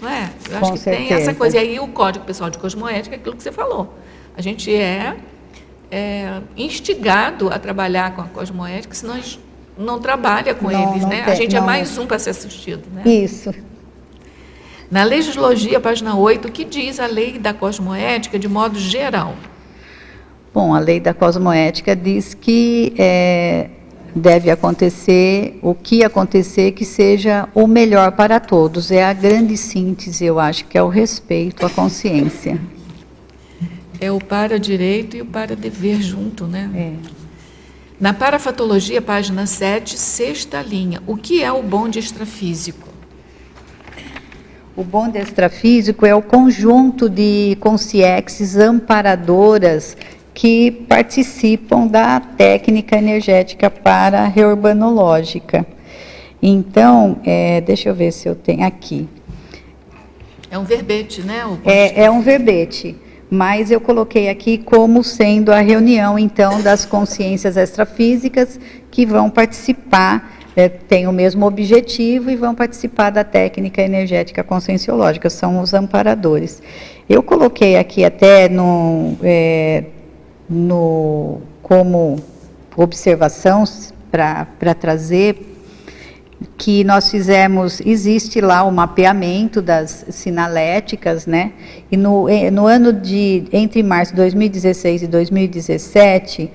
Não é? Eu acho que tem essa coisa. E aí o Código Pessoal de Cosmoética é aquilo que você falou. A gente é instigado a trabalhar com a cosmoética, senão a gente não trabalha com eles, né? A gente é mais um para ser assistido, né? Isso. Na Legislogia, página 8, o que diz a lei da cosmoética de modo geral? Bom, a lei da cosmoética diz que deve acontecer o que acontecer que seja o melhor para todos. É a grande síntese, eu acho, que é o respeito à consciência. É o para-direito e o para-dever junto, né? É. Na parafatologia, página 7, sexta linha. O que é o bonde extrafísico? O bonde extrafísico é o conjunto de consciências amparadoras que participam da técnica energética para-reurbanológica. Então, deixa eu ver se eu tenho aqui. É um verbete, né? É um verbete. Mas eu coloquei aqui como sendo a reunião, então, das consciências extrafísicas que vão participar, têm o mesmo objetivo e vão participar da técnica energética conscienciológica, são os amparadores. Eu coloquei aqui até como observação para trazer que nós fizemos, existe lá o mapeamento das sinaléticas, né? E no ano entre março de 2016 e 2017,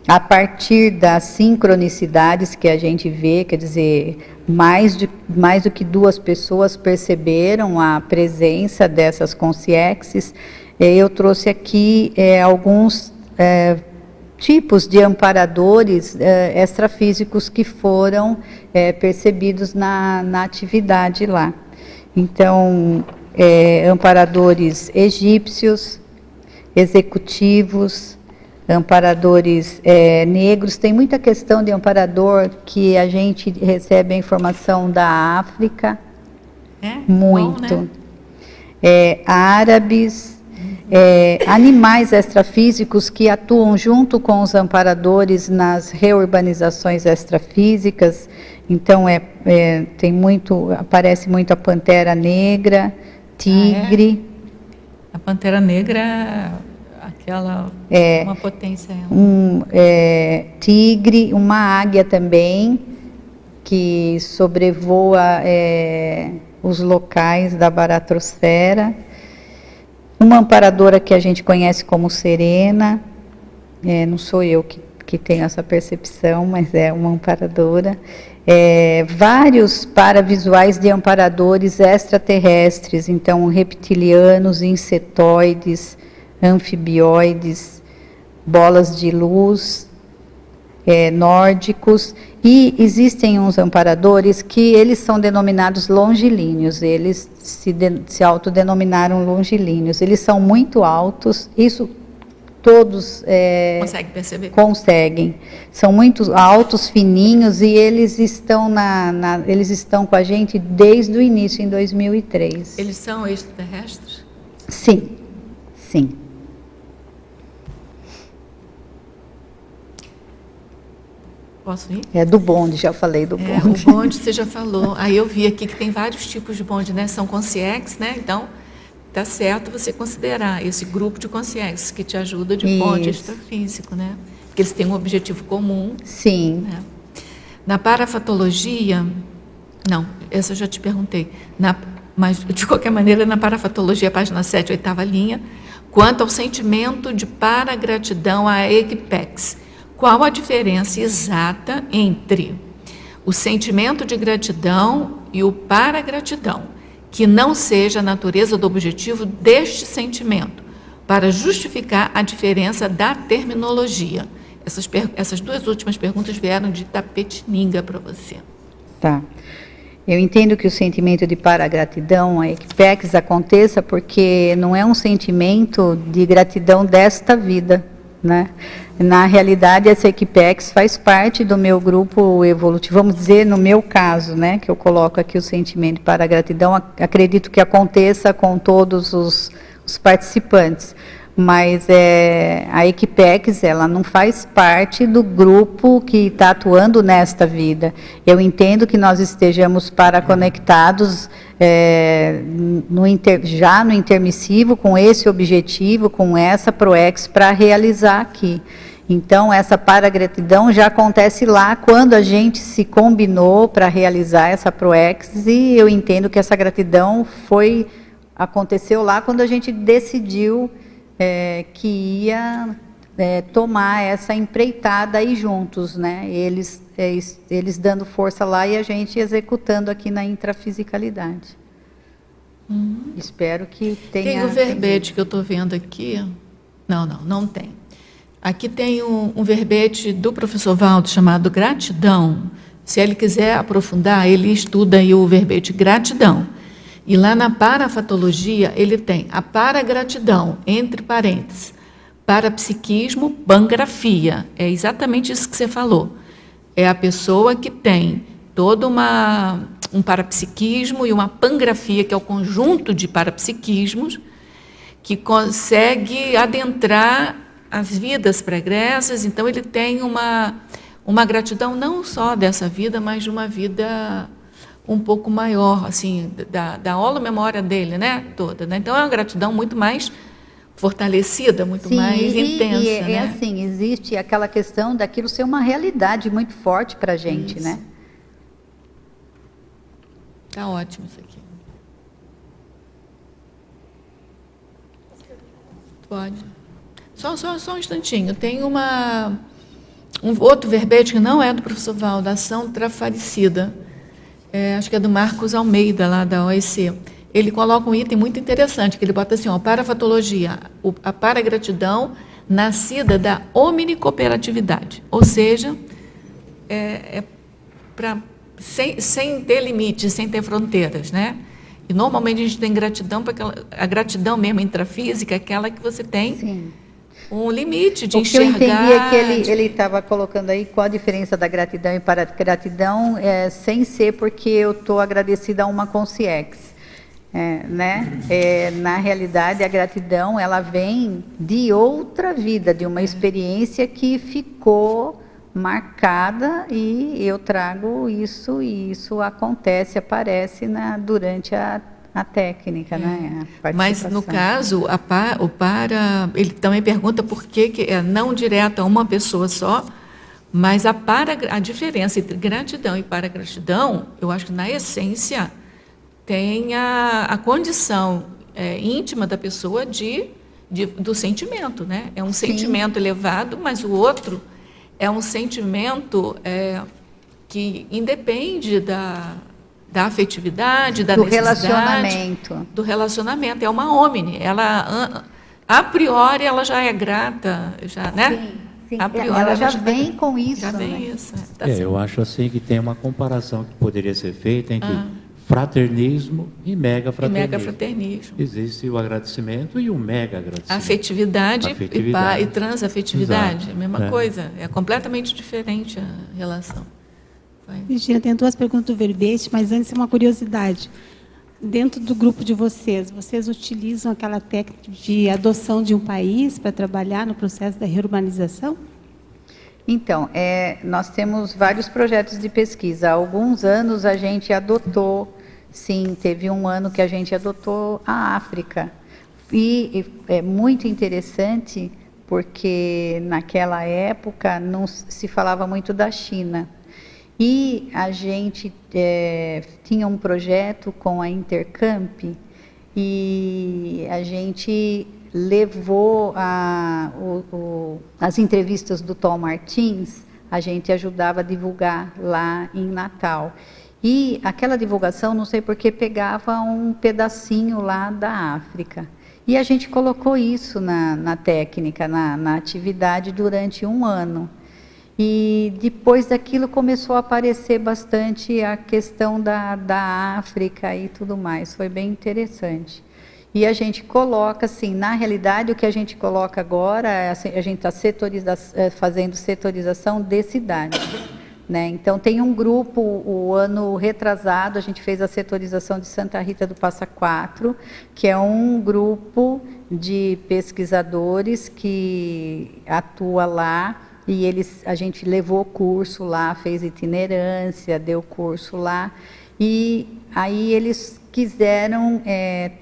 a partir das sincronicidades que a gente vê, quer dizer, mais do que 2 pessoas perceberam a presença dessas consciências, eu trouxe aqui alguns tipos de amparadores extrafísicos que foram percebidos na atividade lá. Então, amparadores egípcios, executivos, amparadores negros. Tem muita questão de amparador que a gente recebe a informação da África, muito. Bom, né? Árabes, animais extrafísicos que atuam junto com os amparadores nas reurbanizações extrafísicas. Então, aparece muito a pantera negra, tigre. A pantera negra, aquela, uma potência. Tigre, uma águia também, que sobrevoa os locais da baratrosfera. Uma amparadora que a gente conhece como Serena, não sou eu que tenho essa percepção, mas é uma amparadora. Vários paravisuais de amparadores extraterrestres, então reptilianos, insetoides, anfibioides, bolas de luz, nórdicos, e existem uns amparadores que eles são denominados longilíneos, eles se autodenominaram longilíneos, eles são muito altos, isso todos conseguem perceber? Conseguem, são muito altos, fininhos, e eles estão eles estão com a gente desde o início, em 2003. Eles são extraterrestres? Sim, sim. Posso ir? Do bonde, já falei do bonde. O bonde você já falou. Aí eu vi aqui que tem vários tipos de bonde, né? São consciências, né? Então, tá certo você considerar esse grupo de consciências que te ajuda de bonde extrafísico, né? Porque eles têm um objetivo comum. Sim. Né? Na parafatologia, não, essa eu já te perguntei. Mas, de qualquer maneira, na parafatologia, página 7, 8ª linha, quanto ao sentimento de paragratidão à equipex, qual a diferença exata entre o sentimento de gratidão e o paragratidão, que não seja a natureza do objetivo deste sentimento, para justificar a diferença da terminologia? Essas 2 últimas perguntas vieram de Tapetininga para você. Tá. Eu entendo que o sentimento de paragratidão, a equipex, aconteça porque não é um sentimento de gratidão desta vida, né? Na realidade, essa equipex faz parte do meu grupo evolutivo, vamos dizer, no meu caso, né, que eu coloco aqui o sentimento para a gratidão, acredito que aconteça com todos os participantes, mas a Equipex, ela não faz parte do grupo que está atuando nesta vida. Eu entendo que nós estejamos paraconectados já no intermissivo, com esse objetivo, com essa PROEX para realizar aqui. Então, essa paragratidão já acontece lá quando a gente se combinou para realizar essa PROEX, e eu entendo que essa gratidão aconteceu lá quando a gente decidiu que ia tomar essa empreitada aí juntos, né? Eles dando força lá e a gente executando aqui na intrafisicalidade. Espero que tenha... Tem o verbete que eu estou vendo aqui. Não tem. Aqui tem um verbete do professor Valdo chamado Gratidão. Se ele quiser aprofundar, ele estuda aí o verbete Gratidão. E lá na parafatologia, ele tem a paragratidão, entre parênteses, parapsiquismo, pangrafia. É exatamente isso que você falou. É a pessoa que tem todo um parapsiquismo e uma pangrafia, que é o conjunto de parapsiquismos, que consegue adentrar as vidas pregressas. Então, ele tem uma gratidão não só dessa vida, mas de uma vida um pouco maior, assim, da holomemória dele, né, toda. Né? Então, é uma gratidão muito mais fortalecida, muito mais intensa. E né? assim, existe aquela questão daquilo ser uma realidade muito forte para a gente, né? Está ótimo isso aqui. Pode. Só um instantinho. Tem um outro verbete que não é do professor Valdo, ação trafaricida. Acho que é do Marcos Almeida, lá da OEC. Ele coloca um item muito interessante, que ele bota assim, parafatologia, a paragratidão nascida da omnicooperatividade. Ou seja, sem ter limites, sem ter fronteiras, né? E normalmente a gente tem gratidão, porque a gratidão mesmo intrafísica é aquela que você tem... Sim. Um limite de enxergar... O que eu entendi é que ele estava colocando aí qual a diferença da gratidão e paragratidão, sem ser porque eu estou agradecida a uma consciex. Né? Na realidade, a gratidão ela vem de outra vida, de uma experiência que ficou marcada, e eu trago isso, e isso aparece durante a técnica, né? Mas, no caso, ele também pergunta por que é não direto a uma pessoa só, mas a diferença entre gratidão e paragratidão, eu acho que, na essência, tem a condição íntima da pessoa do sentimento, né? É um sentimento elevado, mas o outro é um sentimento que independe da afetividade, da necessidade, do relacionamento. É uma omni. Ela, a priori, ela já é grata, né? Sim. A priori, ela já vem com isso. Já vem isso. Eu acho assim que tem uma comparação que poderia ser feita entre fraternismo e megafraternismo. Existe o agradecimento e o mega agradecimento. Afetividade. E transafetividade. Exato. A mesma coisa. É completamente diferente a relação. Virginia, tem 2 perguntas do verbete, mas antes uma curiosidade. Dentro do grupo de vocês utilizam aquela técnica de adoção de um país para trabalhar no processo da reurbanização? Então, nós temos vários projetos de pesquisa. Há alguns anos a gente adotou, sim, teve um ano que a gente adotou a África. E é muito interessante porque naquela época não se falava muito da China. E a gente tinha um projeto com a Intercamp, e a gente levou as entrevistas do Tom Martins, a gente ajudava a divulgar lá em Natal. E aquela divulgação, não sei por que, pegava um pedacinho lá da África. E a gente colocou isso na técnica, na atividade durante um ano. E depois daquilo começou a aparecer bastante a questão da África e tudo mais. Foi bem interessante. E a gente coloca, assim, na realidade, o que a gente coloca agora, a gente está fazendo setorização de cidades. né? Então, tem um grupo, o ano retrasado, a gente fez a setorização de Santa Rita do Passa Quatro, que é um grupo de pesquisadores que atua lá, e a gente levou curso lá, fez itinerância, deu curso lá, e aí eles quiseram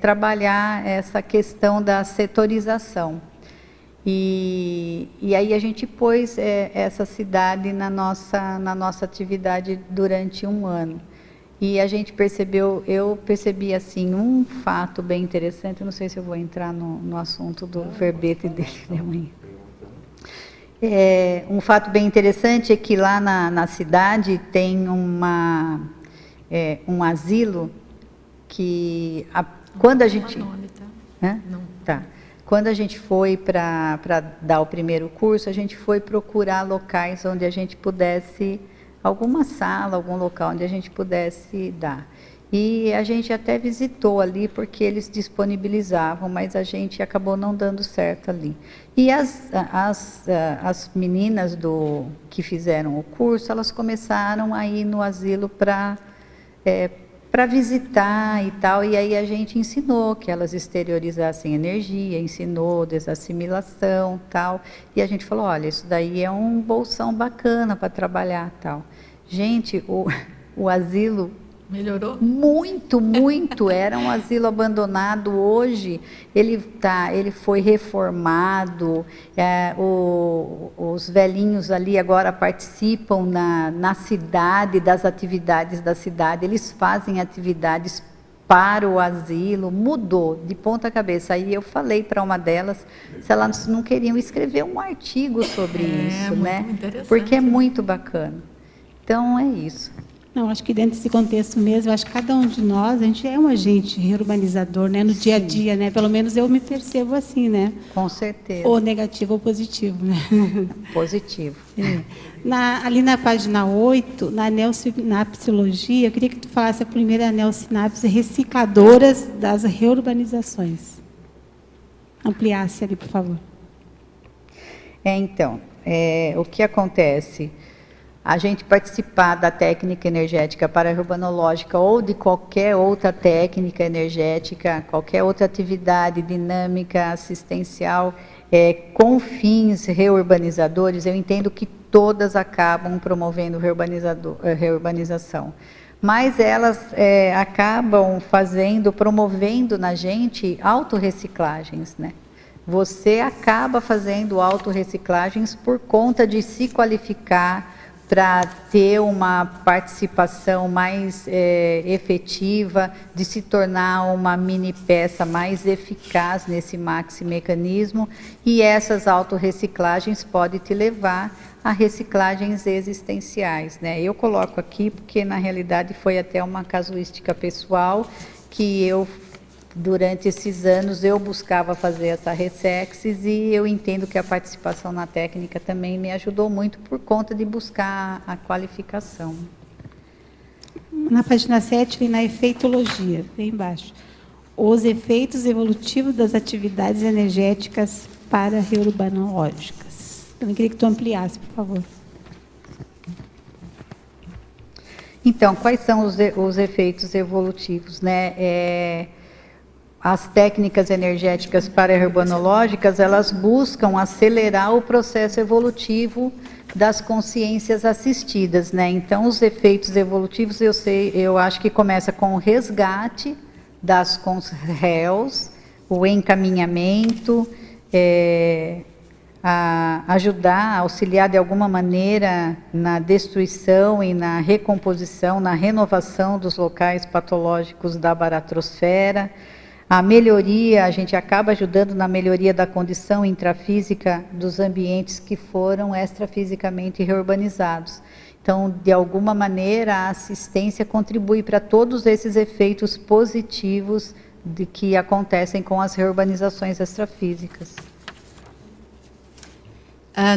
trabalhar essa questão da setorização. E aí a gente pôs essa cidade na nossa atividade durante um ano. E a gente eu percebi assim, um fato bem interessante, eu não sei se eu vou entrar no assunto do verbete dele de amanhã. Um fato bem interessante é que lá na cidade tem um asilo que quando a gente... Não. Tá. Quando a gente foi para dar o primeiro curso, a gente foi procurar locais onde a gente pudesse, alguma sala, algum local onde a gente pudesse dar. E a gente até visitou ali, porque eles disponibilizavam, mas a gente acabou não dando certo ali. E as meninas que fizeram o curso, elas começaram a ir no asilo para visitar e tal, e aí a gente ensinou que elas exteriorizassem energia, ensinou desassimilação e tal, e a gente falou, olha, isso daí é um bolsão bacana para trabalhar tal. Gente, o asilo... Melhorou? Muito, muito. Era um asilo abandonado. Hoje ele foi reformado. Os velhinhos ali agora participam na cidade, das atividades da cidade. Eles fazem atividades para o asilo. Mudou de ponta cabeça. Aí eu falei para uma delas se elas não queriam escrever um artigo sobre isso, né? Porque é muito bacana. Então é isso. Não, acho que dentro desse contexto mesmo, acho que cada um de nós, a gente é um agente reurbanizador, né, no dia a dia, né? Pelo menos eu me percebo assim, né? Com certeza. Ou negativo ou positivo, né? Positivo. Ali na página 8, na neossinapsologia, eu queria que tu falasse a primeira neossinapse recicladoras das reurbanizações. Ampliasse ali, por favor. Então, o que acontece? A gente participar da técnica energética para-urbanológica ou de qualquer outra técnica energética, qualquer outra atividade dinâmica, assistencial, com fins reurbanizadores, eu entendo que todas acabam promovendo reurbanização. Mas elas acabam promovendo na gente autorreciclagens, né? Você acaba fazendo autorreciclagens por conta de se qualificar para ter uma participação mais efetiva, de se tornar uma mini peça mais eficaz nesse maxi-mecanismo, e essas autorreciclagens podem te levar a reciclagens existenciais, né? Eu coloco aqui porque, na realidade, foi até uma casuística pessoal que durante esses anos, eu buscava fazer essa ressexis e eu entendo que a participação na técnica também me ajudou muito por conta de buscar a qualificação. Na página 7, vem na efeitologia, bem embaixo. Os efeitos evolutivos das atividades energéticas para-reurbanológicas. Também queria que tu ampliasse, por favor. Então, quais são os efeitos evolutivos, né? As técnicas energéticas para-urbanológicas, elas buscam acelerar o processo evolutivo das consciências assistidas, né? Então, os efeitos evolutivos, eu acho que começa com o resgate das réus, o encaminhamento, ajudar, auxiliar de alguma maneira na destruição e na recomposição, na renovação dos locais patológicos da baratrosfera. A melhoria, a gente acaba ajudando na melhoria da condição intrafísica dos ambientes que foram extrafisicamente reurbanizados. Então, de alguma maneira, a assistência contribui para todos esses efeitos positivos que acontecem com as reurbanizações extrafísicas.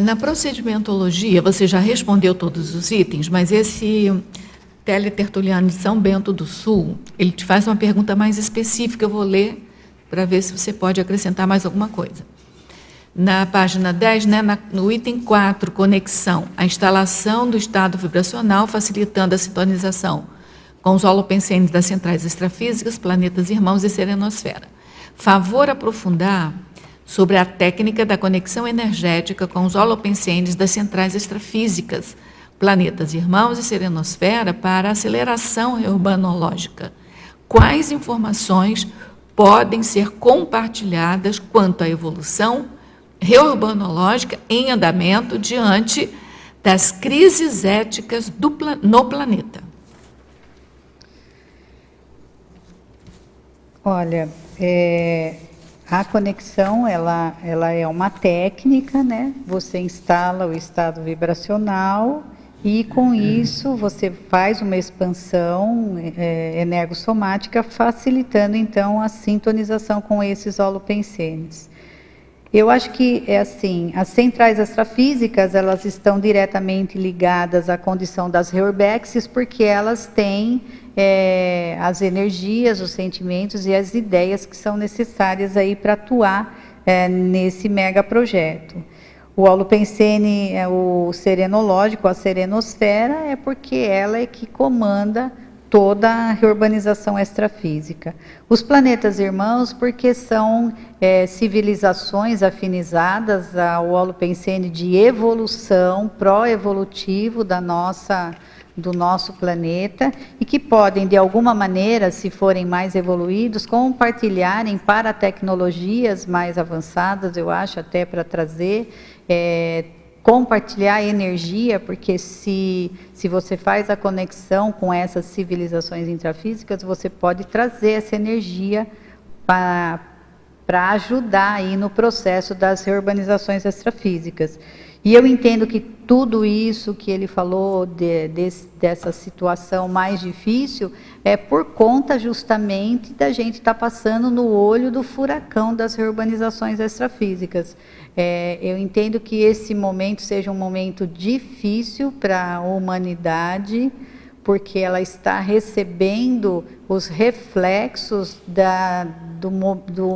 Na procedimentologia, você já respondeu todos os itens, mas esse teletertuliano de São Bento do Sul, ele te faz uma pergunta mais específica, eu vou ler para ver se você pode acrescentar mais alguma coisa. Na página 10, né, no item 4, conexão, a instalação do estado vibracional, facilitando a sintonização com os holopensenes das centrais extrafísicas, planetas irmãos e serenosfera. Favor aprofundar sobre a técnica da conexão energética com os holopensenes das centrais extrafísicas, planetas irmãos e serenosfera para aceleração reurbanológica. Quais informações podem ser compartilhadas quanto à evolução reurbanológica em andamento diante das crises éticas no planeta? Olha, a conexão, ela é uma técnica, né? Você instala o estado vibracional e, com isso, você faz uma expansão energossomática, facilitando, então, a sintonização com esses holopensenes. Eu acho que, assim, as centrais extrafísicas, elas estão diretamente ligadas à condição das reurbexes, porque elas têm as energias, os sentimentos e as ideias que são necessárias aí para atuar nesse megaprojeto. O holopensene, o serenológico, a serenosfera, é porque ela é que comanda toda a reurbanização extrafísica. Os planetas irmãos, porque são civilizações afinizadas ao holopensene de evolução, pró-evolutivo do nosso planeta, e que podem, de alguma maneira, se forem mais evoluídos, compartilharem para tecnologias mais avançadas, eu acho, até para trazer, compartilhar energia, porque se você faz a conexão com essas civilizações intrafísicas, você pode trazer essa energia para ajudar aí no processo das reurbanizações extrafísicas. E eu entendo que tudo isso que ele falou dessa situação mais difícil é por conta justamente da gente estar passando no olho do furacão das reurbanizações extrafísicas. Eu entendo que esse momento seja um momento difícil para a humanidade, porque ela está recebendo os reflexos do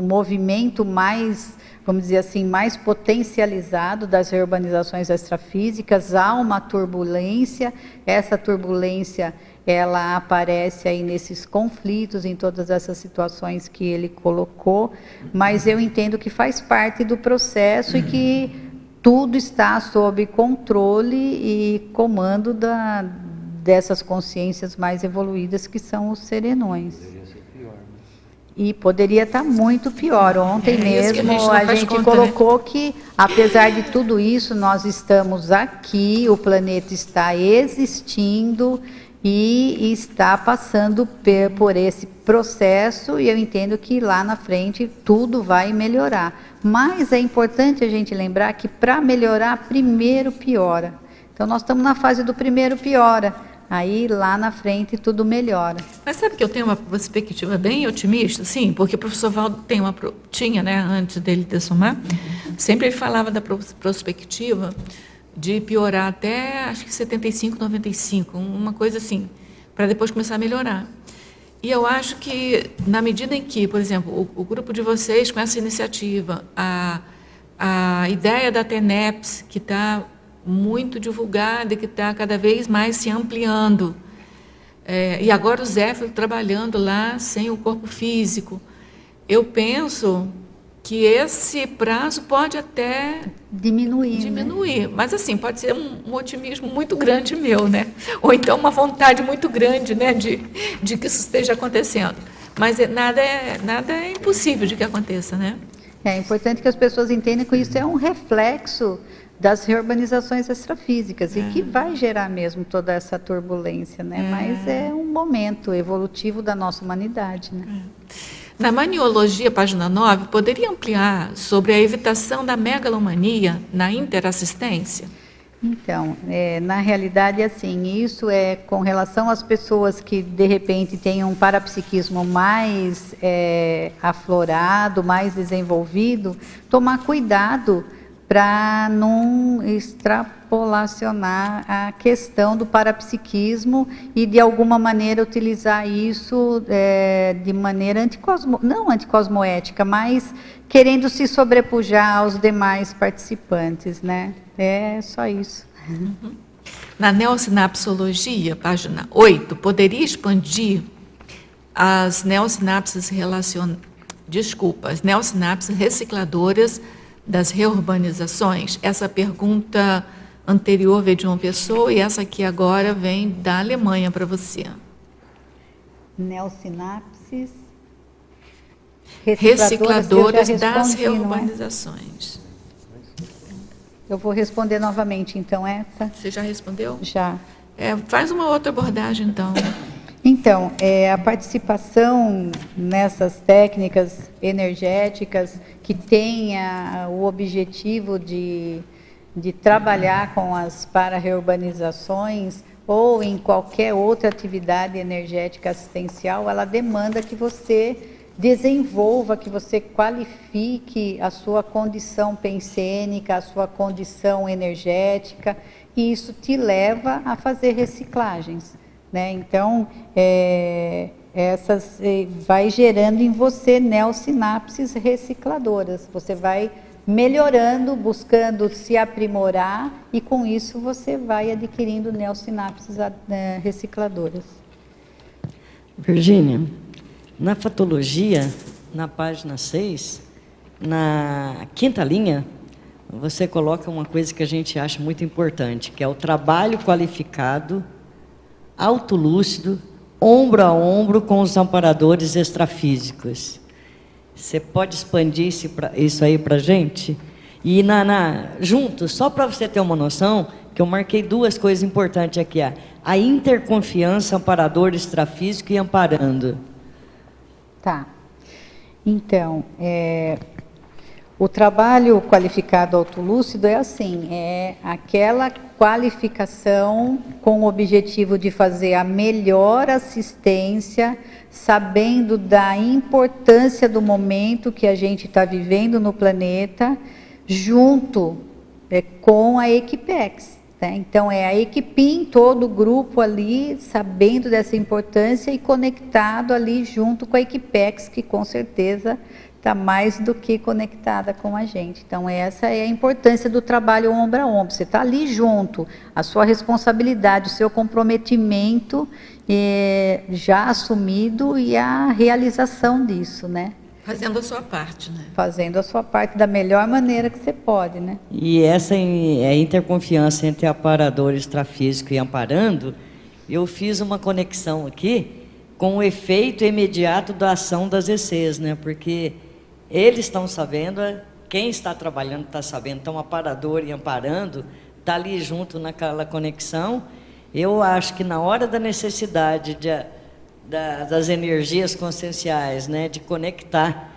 movimento mais, vamos dizer assim, mais potencializado das reurbanizações extrafísicas. Há uma turbulência, essa turbulência ela aparece aí nesses conflitos, em todas essas situações que ele colocou, mas eu entendo que faz parte do processo e que tudo está sob controle e comando dessas consciências mais evoluídas que são os serenões. E poderia estar muito pior. Ontem mesmo a gente colocou que, apesar de tudo isso, nós estamos aqui, o planeta está existindo e está passando por esse processo, e eu entendo que lá na frente tudo vai melhorar. Mas é importante a gente lembrar que para melhorar, primeiro piora. Então nós estamos na fase do primeiro piora. Aí, lá na frente, tudo melhora. Mas sabe que eu tenho uma perspectiva bem otimista, sim, porque o professor Valdo tinha, né, antes dele dessomar, sempre ele falava da perspectiva de piorar até, acho que 75, 95, uma coisa assim, para depois começar a melhorar. E eu acho que, na medida em que, por exemplo, o grupo de vocês, com essa iniciativa, a ideia da TENEPS, que está muito divulgada e que está cada vez mais se ampliando. E agora o Zéfiro trabalhando lá sem o corpo físico. Eu penso que esse prazo pode até diminuir, né? Mas assim, pode ser um otimismo muito grande meu, né? Ou então uma vontade muito grande, né, de que isso esteja acontecendo. Mas nada é impossível de que aconteça, né? É importante que as pessoas entendam que isso é um reflexo das reurbanizações extrafísicas e que vai gerar mesmo toda essa turbulência, né? Mas é um momento evolutivo da nossa humanidade, né? Na Maniologia, página 9, poderia ampliar sobre a evitação da megalomania na interassistência? Então, na realidade, assim, isso é com relação às pessoas que, de repente, têm um parapsiquismo mais aflorado, mais desenvolvido, tomar cuidado para não extrapolacionar a questão do parapsiquismo e, de alguma maneira, utilizar isso de maneira não anticosmoética, mas querendo se sobrepujar aos demais participantes, né? É só isso. Na neossinapsologia, página 8, poderia expandir as neossinapses as neossinapses recicladoras das reurbanizações? Essa pergunta anterior veio de uma pessoa e essa aqui agora vem da Alemanha para você. Neossinapses recicladoras das reurbanizações. Eu vou responder novamente, então, essa. Você já respondeu? Já. Faz uma outra abordagem, então. Então, a participação nessas técnicas energéticas que tenha o objetivo de trabalhar com as para-reurbanizações ou em qualquer outra atividade energética assistencial, ela demanda que você desenvolva, que você qualifique a sua condição pensênica, a sua condição energética, e isso te leva a fazer reciclagens, né? Então, vai gerando em você neossinapses recicladoras, você vai melhorando, buscando se aprimorar, e com isso você vai adquirindo neossinapses recicladoras. Virgínia, na fatologia, na página 6, na quinta linha, você coloca uma coisa que a gente acha muito importante, que é o trabalho qualificado, autolúcido, ombro a ombro com os amparadores extrafísicos. Você pode expandir isso aí para a gente? E junto, só para você ter uma noção, que eu marquei duas coisas importantes aqui. A interconfiança, amparador extrafísico e amparando. Tá. Então, o trabalho qualificado autolúcido é assim, aquela qualificação com o objetivo de fazer a melhor assistência, sabendo da importância do momento que a gente está vivendo no planeta, junto com a Equipex. Né? Então, a Equipim, todo o grupo ali, sabendo dessa importância e conectado ali junto com a Equipex, que com certeza está mais do que conectada com a gente. Então, essa é a importância do trabalho ombro a ombro. Você está ali junto, a sua responsabilidade, o seu comprometimento já assumido e a realização disso, né? Fazendo a sua parte, né? Fazendo a sua parte da melhor maneira que você pode, né? E essa interconfiança entre aparador extrafísico e amparando, eu fiz uma conexão aqui com o efeito imediato da ação das ECs, né? Porque eles estão sabendo, quem está trabalhando está sabendo, então amparador e amparando está ali junto naquela conexão. Eu acho que na hora da necessidade das energias conscienciais, né, de conectar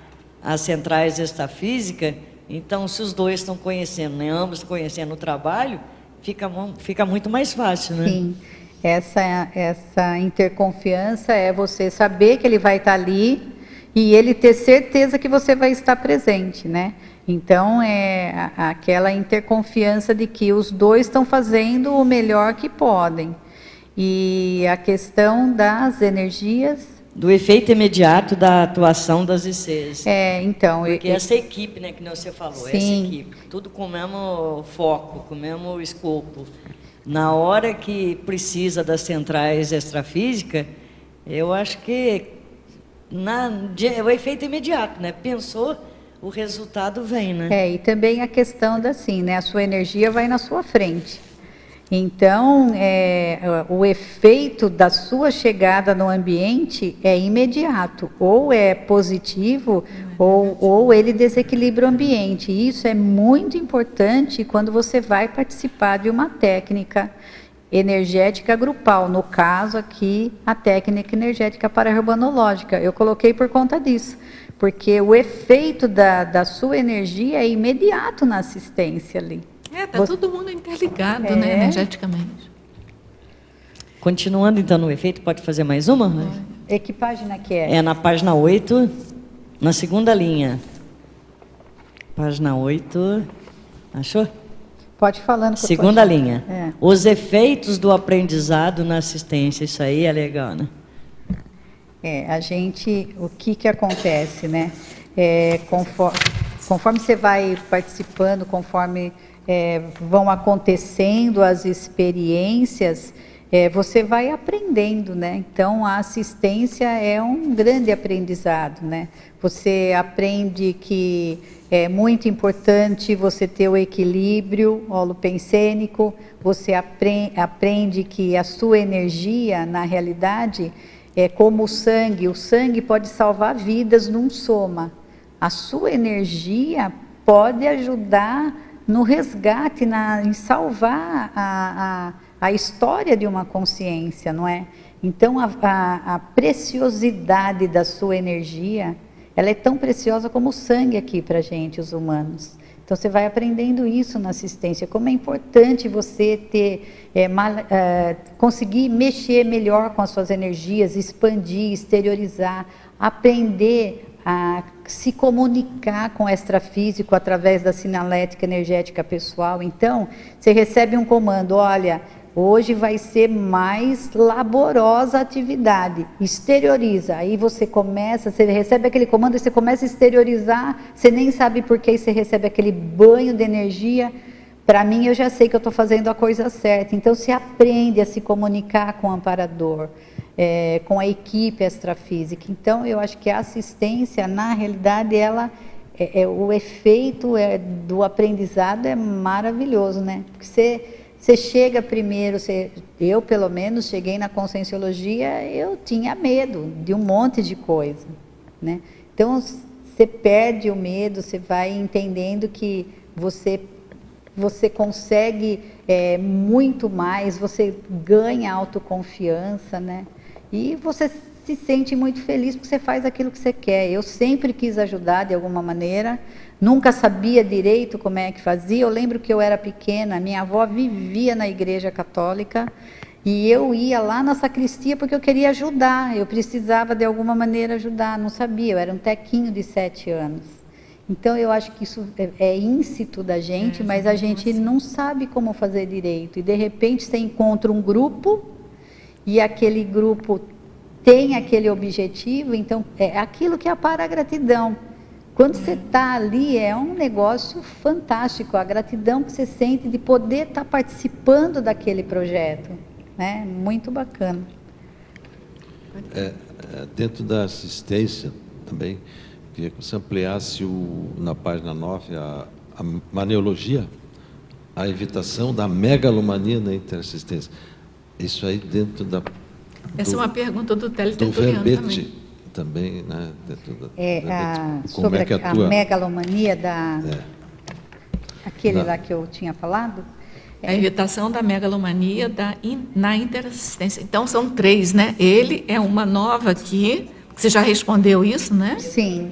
as centrais extrafísicas, então se os dois estão conhecendo, né, ambos conhecendo o trabalho, fica muito mais fácil, né? Sim, essa interconfiança é você saber que ele vai estar ali e ele ter certeza que você vai estar presente, né? Então, aquela interconfiança de que os dois estão fazendo o melhor que podem. E a questão das energias... Do efeito imediato da atuação das ICs. Então... Porque essa equipe, né, que você falou, essa equipe, tudo com o mesmo foco, com o mesmo escopo. Na hora que precisa das centrais extrafísicas, eu acho que o efeito imediato, né? Pensou, o resultado vem, né? E também a questão né, a sua energia vai na sua frente. Então, o efeito da sua chegada no ambiente é imediato, ou é positivo, ou ele desequilibra o ambiente. E isso é muito importante quando você vai participar de uma técnica energética grupal, no caso aqui, a técnica energética para-urbanológica. Eu coloquei por conta disso, porque o efeito da sua energia é imediato na assistência ali. Está todo mundo interligado, né, energeticamente. Continuando, então, no efeito, pode fazer mais uma? Que página que é? É na página 8, na segunda linha. Página 8. Achou? Pode ir falando. Que Segunda linha. É. Os efeitos do aprendizado na assistência. Isso aí é legal, né? O que acontece, né? Conforme você vai participando, conforme vão acontecendo as experiências, você vai aprendendo, né? Então, a assistência é um grande aprendizado, né? Você aprende que é muito importante você ter o equilíbrio holopensênico, você aprende que a sua energia, na realidade, é como o sangue pode salvar vidas num soma. A sua energia pode ajudar no resgate, em salvar a história de uma consciência, não é? Então, a preciosidade da sua energia, ela é tão preciosa como o sangue aqui para a gente, os humanos. Então, você vai aprendendo isso na assistência, como é importante você conseguir mexer melhor com as suas energias, expandir, exteriorizar, aprender a se comunicar com o extrafísico através da sinalética energética pessoal. Então, você recebe um comando, olha, hoje vai ser mais laborosa a atividade, exterioriza. Aí você recebe aquele comando e você começa a exteriorizar, você nem sabe por que você recebe aquele banho de energia. Para mim, eu já sei que eu estou fazendo a coisa certa. Então, se aprende a se comunicar com o amparador, com a equipe extrafísica. Então, eu acho que a assistência, na realidade, o efeito do aprendizado é maravilhoso, né? Porque você chega primeiro, eu pelo menos cheguei na conscienciologia, eu tinha medo de um monte de coisa, né? Então, você perde o medo, você vai entendendo que você consegue muito mais, você ganha autoconfiança, né? E você se sente muito feliz porque você faz aquilo que você quer. Eu sempre quis ajudar de alguma maneira, nunca sabia direito como é que fazia. Eu lembro que eu era pequena, minha avó vivia na igreja católica e eu ia lá na sacristia porque eu queria ajudar, eu precisava de alguma maneira ajudar, não sabia, eu era um tequinho de 7 anos. Então, eu acho que isso é íncito da gente, mas a gente não sabe como fazer direito. E, de repente, você encontra um grupo, e aquele grupo tem aquele objetivo, então, é aquilo que apara a gratidão. Quando você está ali, é um negócio fantástico, a gratidão que você sente de poder estar participando daquele projeto. Né? Muito bacana. Dentro da assistência, também, queria que você ampliasse na página 9 a maneologia, a evitação da megalomania na interassistência. Isso aí dentro da... Essa é uma pergunta do teletertuliano verbete também, né? Sobre a megalomania aquele lá que eu tinha falado? A evitação da megalomania na interassistência. Então, são 3, né? Ele é uma nova aqui. Você já respondeu isso, né? Sim.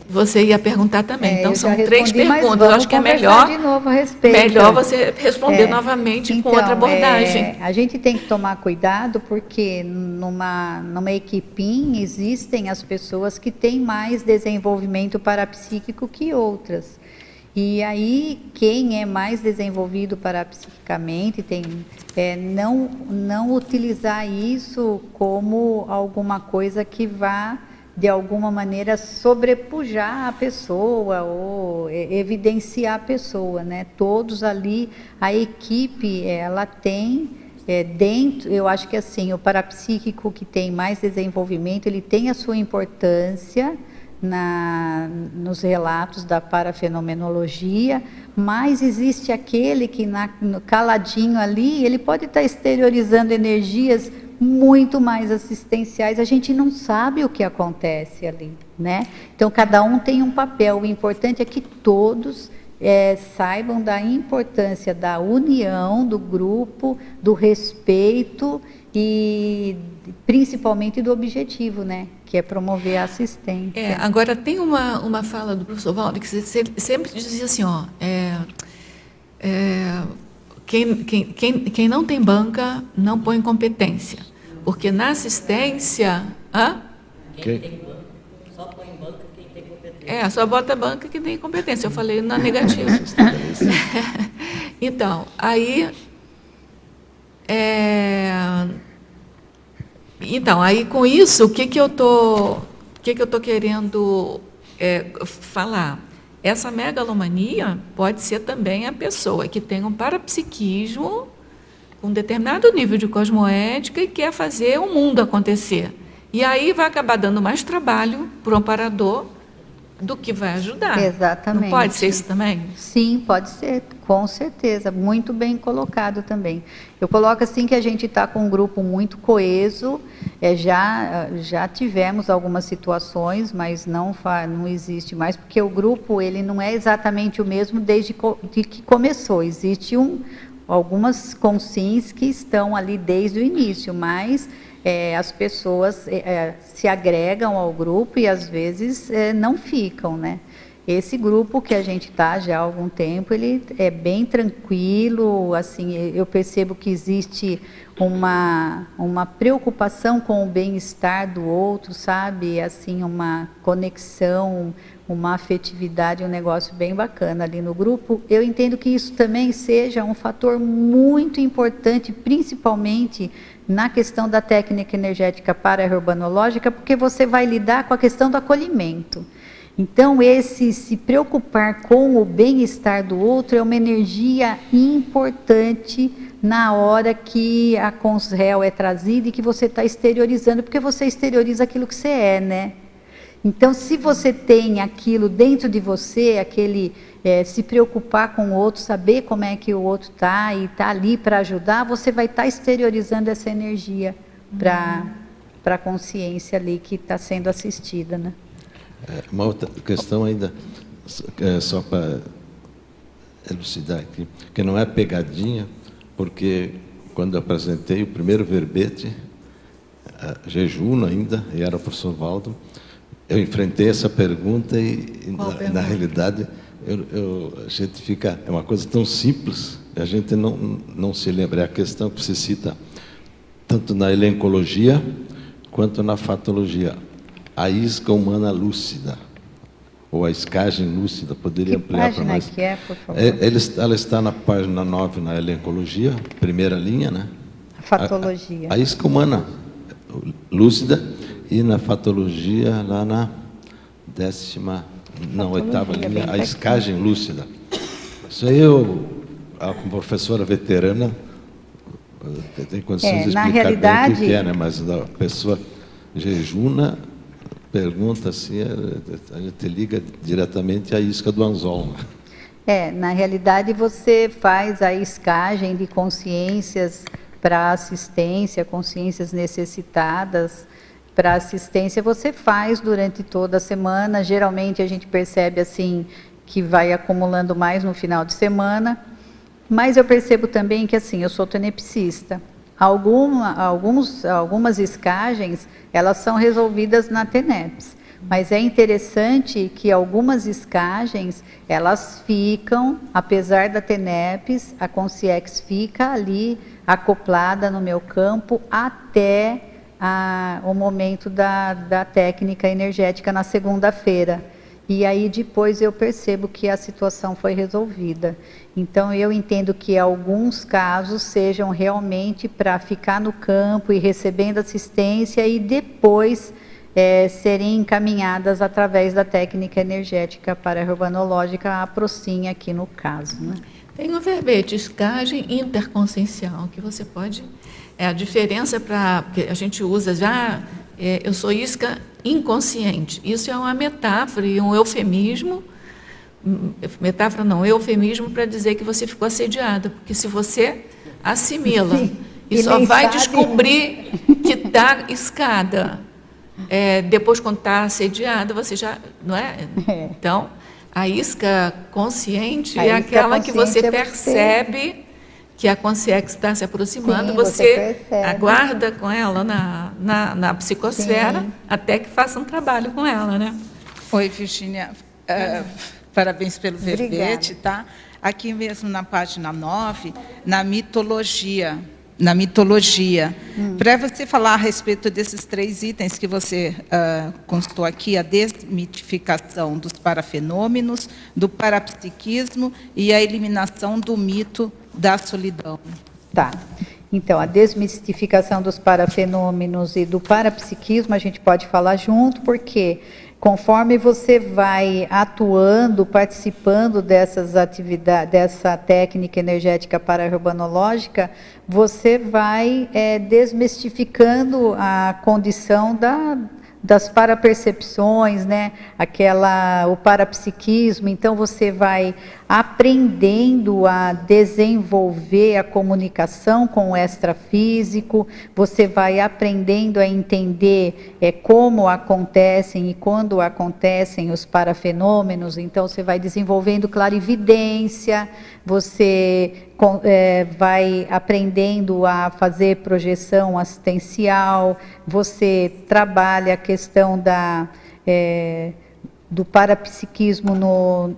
Você ia perguntar também. Então, são 3 perguntas. Eu acho que é melhor de novo a respeito. Melhor você responder novamente com outra abordagem. A gente tem que tomar cuidado porque numa equipinha existem as pessoas que têm mais desenvolvimento parapsíquico que outras. E aí, quem é mais desenvolvido parapsiquicamente não utilizar isso como alguma coisa que vá, de alguma maneira, sobrepujar a pessoa ou evidenciar a pessoa, né? Todos ali, a equipe, ela tem dentro, eu acho que assim, o parapsíquico que tem mais desenvolvimento, ele tem a sua importância nos relatos da parafenomenologia, mas existe aquele que caladinho ali, ele pode estar exteriorizando energias muito mais assistenciais, a gente não sabe o que acontece ali, né? Então, cada um tem um papel, o importante é que todos saibam da importância da união, do grupo, do respeito e principalmente do objetivo, né? Que é promover a assistência. Agora, tem uma fala do professor Valdo que sempre dizia assim, ó, quem não tem banca não põe competência, porque na assistência... Quem tem banca, só põe banca quem tem competência. Só bota banca que tem competência. Eu falei na negativa. Então, aí... Então, aí com isso, o que eu tô querendo falar? Essa megalomania pode ser também a pessoa que tem um parapsiquismo com um determinado nível de cosmoética e quer fazer o mundo acontecer. E aí vai acabar dando mais trabalho para o amparador do que vai ajudar. Exatamente. Não pode ser isso também? Sim, pode ser, com certeza. Muito bem colocado também. Eu coloco assim que a gente está com um grupo muito coeso, já tivemos algumas situações, mas não existe mais, porque o grupo ele não é exatamente o mesmo desde que começou. Existe algumas consciências que estão ali desde o início, mas as pessoas se agregam ao grupo e às vezes não ficam, né? Esse grupo que a gente está já há algum tempo, ele é bem tranquilo, assim, eu percebo que existe uma preocupação com o bem-estar do outro, sabe? Assim, uma conexão, uma afetividade, um negócio bem bacana ali no grupo. Eu entendo que isso também seja um fator muito importante, principalmente na questão da técnica energética para-urbanológica, porque você vai lidar com a questão do acolhimento. Então, esse se preocupar com o bem-estar do outro é uma energia importante na hora que a consréu é trazida e que você está exteriorizando, porque você exterioriza aquilo que você é, né? Então, se você tem aquilo dentro de você, aquele se preocupar com o outro, saber como é que o outro está e está ali para ajudar, você vai estar exteriorizando essa energia para a consciência ali que está sendo assistida, né? Uma outra questão ainda, só para elucidar aqui, que não é pegadinha, porque quando eu apresentei o primeiro verbete, jejum ainda, e era o professor Valdo, eu enfrentei essa pergunta e na realidade, a gente fica, é uma coisa tão simples, a gente não se lembra, é a questão que você cita, tanto na elencologia, quanto na fatologia. A isca humana lúcida, ou a escagem lúcida, poderia ampliar para nós? Que é, por favor? Ela está na página 9, na elencologia, primeira linha, né? A fatologia. A isca humana lúcida, e na fatologia, lá na 8ª linha, a escagem lúcida. Isso aí a professora veterana tem condições de explicar bem o que é, né? Mas a pessoa jejuna, pergunta assim, a gente liga diretamente à isca do anzol. Na realidade você faz a escagem de consciências para assistência, consciências necessitadas para assistência, você faz durante toda a semana. Geralmente a gente percebe assim que vai acumulando mais no final de semana, mas eu percebo também que assim, eu sou tenepsista. Algumas escagens, elas são resolvidas na TENEPS, mas é interessante que algumas escagens, elas ficam, apesar da TENEPS, a Consciex fica ali acoplada no meu campo até o momento da técnica energética na segunda-feira. E aí depois eu percebo que a situação foi resolvida. Então eu entendo que alguns casos sejam realmente para ficar no campo e recebendo assistência e depois serem encaminhadas através da técnica energética para-urbanológica, a PROCIN aqui no caso, né? Tem um verbete, escagem interconsciencial, que você pode... a diferença porque a gente usa já... eu sou isca inconsciente. Isso é uma metáfora e um eufemismo, metáfora não, eufemismo para dizer que você ficou assediada, porque se você assimila e só vai descobrir que está escada, depois quando está assediada, você já, não é? Então, a isca consciente é aquela que você percebe que a consciência está se aproximando. Sim, você aguarda com ela na psicosfera. Sim. Até que faça um trabalho com ela, né? Oi, Virgínia. Parabéns pelo verbete, tá? Aqui mesmo na página 9, na mitologia, na mitologia. Para você falar a respeito desses 3 itens que você constou aqui, a desmitificação dos parafenômenos, do parapsiquismo e a eliminação do mito da solidão. Tá. Então, a desmistificação dos parafenômenos e do parapsiquismo a gente pode falar junto, porque conforme você vai atuando, participando dessas atividades, dessa técnica energética para-urbanológica, você vai desmistificando a condição das parapercepções, né? O parapsiquismo. Então você vai aprendendo a desenvolver a comunicação com o extrafísico, você vai aprendendo a entender como acontecem e quando acontecem os parafenômenos. Então você vai desenvolvendo clarividência, você vai aprendendo a fazer projeção assistencial, você trabalha a questão do parapsiquismo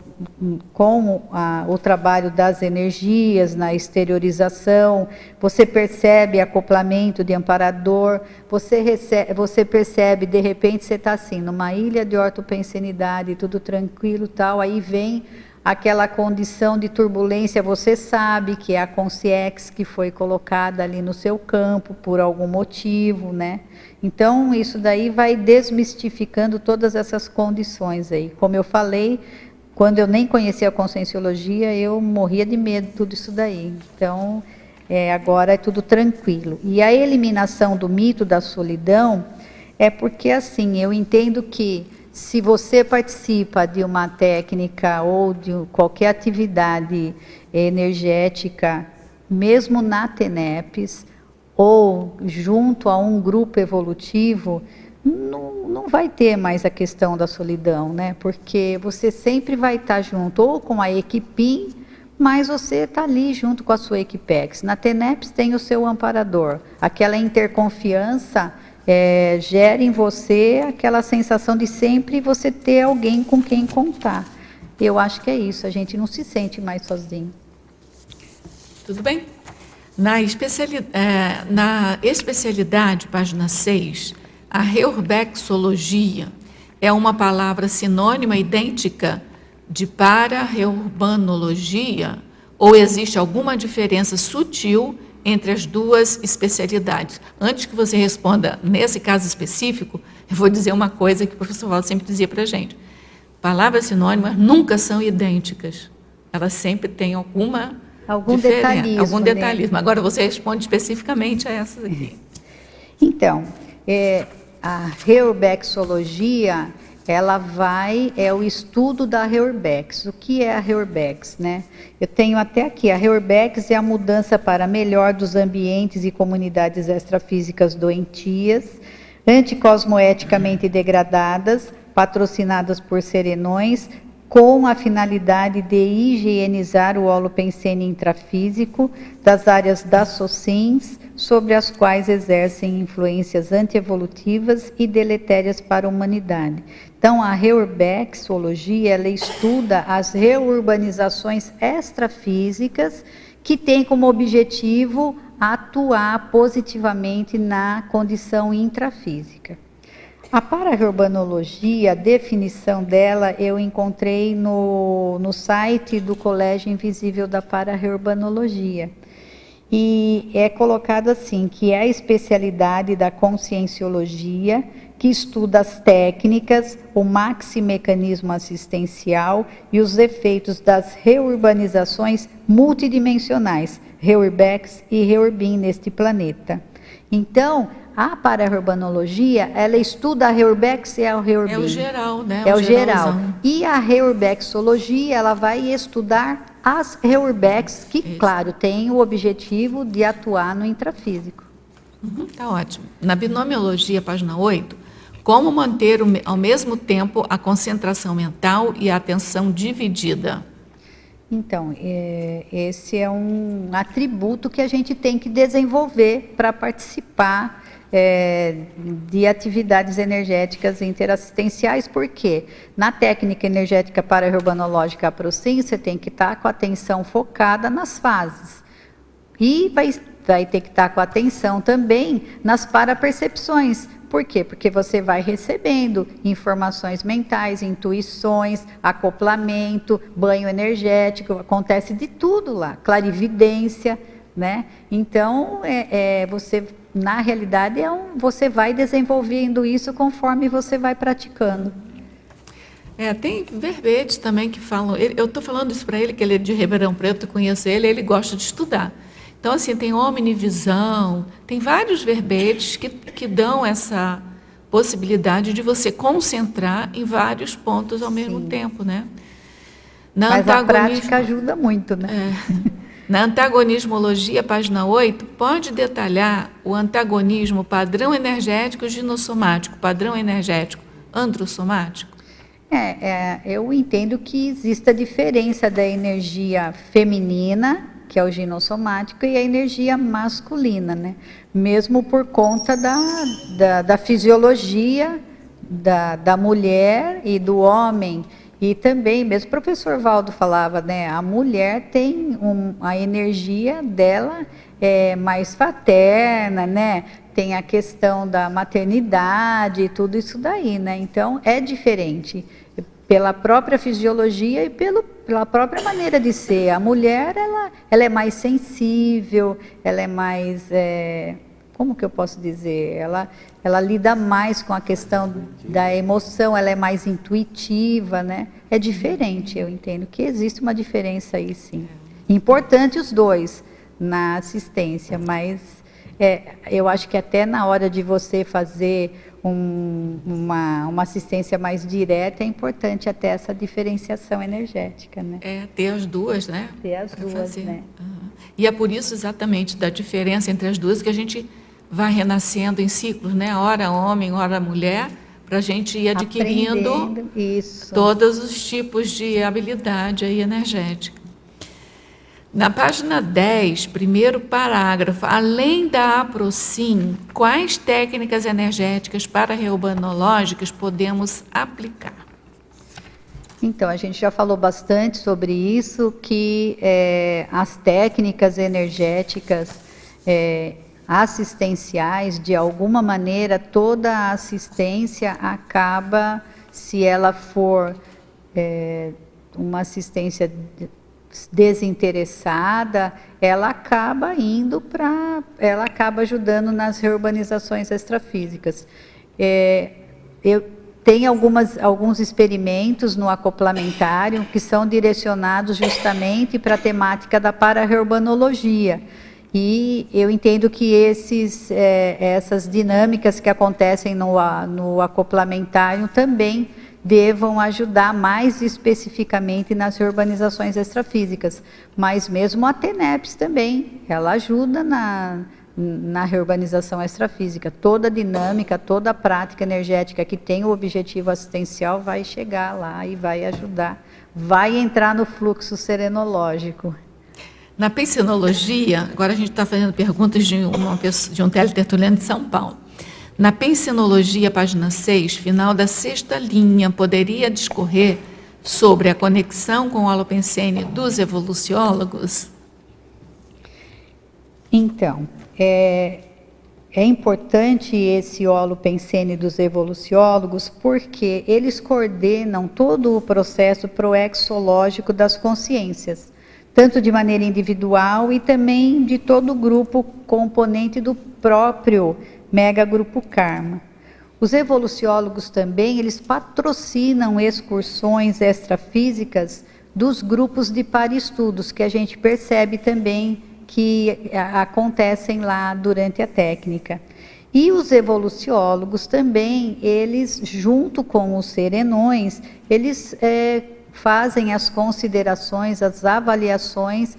com o trabalho das energias, na exteriorização, você percebe acoplamento de amparador, você percebe, de repente você está assim, numa ilha de ortopensenidade, tudo tranquilo, tal, aí vem aquela condição de turbulência, você sabe que é a consciex que foi colocada ali no seu campo por algum motivo, né? Então, isso daí vai desmistificando todas essas condições aí. Como eu falei, quando eu nem conhecia a conscienciologia, eu morria de medo de tudo isso daí. Então, agora é tudo tranquilo. E a eliminação do mito da solidão é porque, assim, eu entendo que se você participa de uma técnica ou de qualquer atividade energética, mesmo na TENEPS, ou junto a um grupo evolutivo, não vai ter mais a questão da solidão, né? Porque você sempre vai estar junto, ou com a equipim, mas você está ali junto com a sua equipex. Na TENEPS tem o seu amparador, aquela interconfiança gera em você aquela sensação de sempre você ter alguém com quem contar. Eu acho que é isso, a gente não se sente mais sozinho. Tudo bem? Na especialidade, página 6, a reurbexologia é uma palavra sinônima, idêntica de para-reurbanologia, ou existe alguma diferença sutil entre as duas especialidades? Antes que você responda, nesse caso específico, eu vou dizer uma coisa que o professor Waldo sempre dizia para a gente. Palavras sinônimas nunca são idênticas. Elas sempre têm algum detalhismo. Né? Agora você responde especificamente a essas aqui. Então, a reurbexologia, ela é o estudo da Reurbex. O que é a Reurbex, né? Eu tenho até aqui, a Reurbex é a mudança para melhor dos ambientes e comunidades extrafísicas doentias, anticosmoeticamente degradadas, patrocinadas por serenões, com a finalidade de higienizar o holopensene intrafísico das áreas das SOCINs, sobre as quais exercem influências antievolutivas e deletérias para a humanidade. Então, a reurbexologia, ela estuda as reurbanizações extrafísicas que tem como objetivo atuar positivamente na condição intrafísica. A para-urbanologia, a definição dela, eu encontrei no site do Colégio Invisível da Para-Urbanologia. E é colocado assim, que é a especialidade da conscienciologia, que estuda as técnicas, o maximecanismo assistencial e os efeitos das reurbanizações multidimensionais, Reurbex e Reurbin neste planeta. Então, a para-urbanologia, ela estuda a Reurbex e a Reurbin. É o geral, né? É o geral. E a reurbexologia, ela vai estudar as Reurbex, que, isso, claro, tem o objetivo de atuar no intrafísico. Tá ótimo. Na binomiologia, página 8, como manter ao mesmo tempo a concentração mental e a atenção dividida? Então, esse é um atributo que a gente tem que desenvolver para participar de atividades energéticas interassistenciais, porque na técnica energética para-urbanológica APROCIM, você tem que estar com a atenção focada nas fases. E vai vai ter que estar com atenção também nas parapercepções. Por quê? Porque você vai recebendo informações mentais, intuições, acoplamento, banho energético, acontece de tudo lá, clarividência, né? Então, você, na realidade, você vai desenvolvendo isso conforme você vai praticando. Tem verbetes também que falam, eu estou falando isso para ele, que ele é de Ribeirão Preto, eu conheço ele gosta de estudar. Então, assim, tem omnivisão, tem vários verbetes que dão essa possibilidade de você concentrar em vários pontos ao mesmo tempo, né? Mas a prática ajuda muito, né? Na antagonismologia, página 8, pode detalhar o antagonismo padrão energético ginossomático, padrão energético androssomático? Eu entendo que existe a diferença da energia feminina, que é o ginossomático, e a energia masculina, né? Mesmo por conta da fisiologia da mulher e do homem. E também, mesmo o professor Valdo falava, né? A mulher tem a energia dela mais fraterna, né? Tem a questão da maternidade e tudo isso daí, né? Então, é diferente. Pela própria fisiologia e pela própria maneira de ser. A mulher, ela é mais sensível, ela é mais, como que eu posso dizer? Ela lida mais com a questão da emoção, ela é mais intuitiva, né? É diferente, eu entendo que existe uma diferença aí, sim. Importante os dois na assistência, mas eu acho que até na hora de você fazer uma assistência mais direta, é importante até essa diferenciação energética, né? Ter as duas, né? Ter as duas, né? E é por isso exatamente da diferença entre as duas que a gente vai renascendo em ciclos, né? Ora homem, ora mulher, para a gente ir adquirindo todos os tipos de habilidade aí energética. Na página 10, primeiro parágrafo, além da APROCIM, quais técnicas energéticas para-reurbanológicas podemos aplicar? Então, a gente já falou bastante sobre isso, que as técnicas energéticas assistenciais, de alguma maneira, toda a assistência acaba, se ela for uma assistência desinteressada, ela acaba ajudando nas reurbanizações extrafísicas. Eu tenho alguns experimentos no acoplamentário que são direcionados justamente para a temática da para-reurbanologia. E eu entendo que essas dinâmicas que acontecem no acoplamentário também devam ajudar mais especificamente nas urbanizações extrafísicas. Mas mesmo a TENEPS também, ela ajuda na reurbanização extrafísica. Toda a dinâmica, toda a prática energética que tem o objetivo assistencial vai chegar lá e vai ajudar, vai entrar no fluxo serenológico. Na pensinologia, agora a gente está fazendo perguntas de um teletertuliano de São Paulo. Na pensinologia, página 6, final da 6ª linha, poderia discorrer sobre a conexão com o holopensene dos evoluciólogos? Então, é importante esse holopensene dos evoluciólogos porque eles coordenam todo o processo proexológico das consciências, tanto de maneira individual e também de todo o grupo componente do próprio Mega Grupo Karma. Os evoluciólogos também, eles patrocinam excursões extrafísicas dos grupos de paraestudos, que a gente percebe também que acontecem lá durante a técnica. E os evoluciólogos também, eles, junto com os serenões, eles fazem as considerações, as avaliações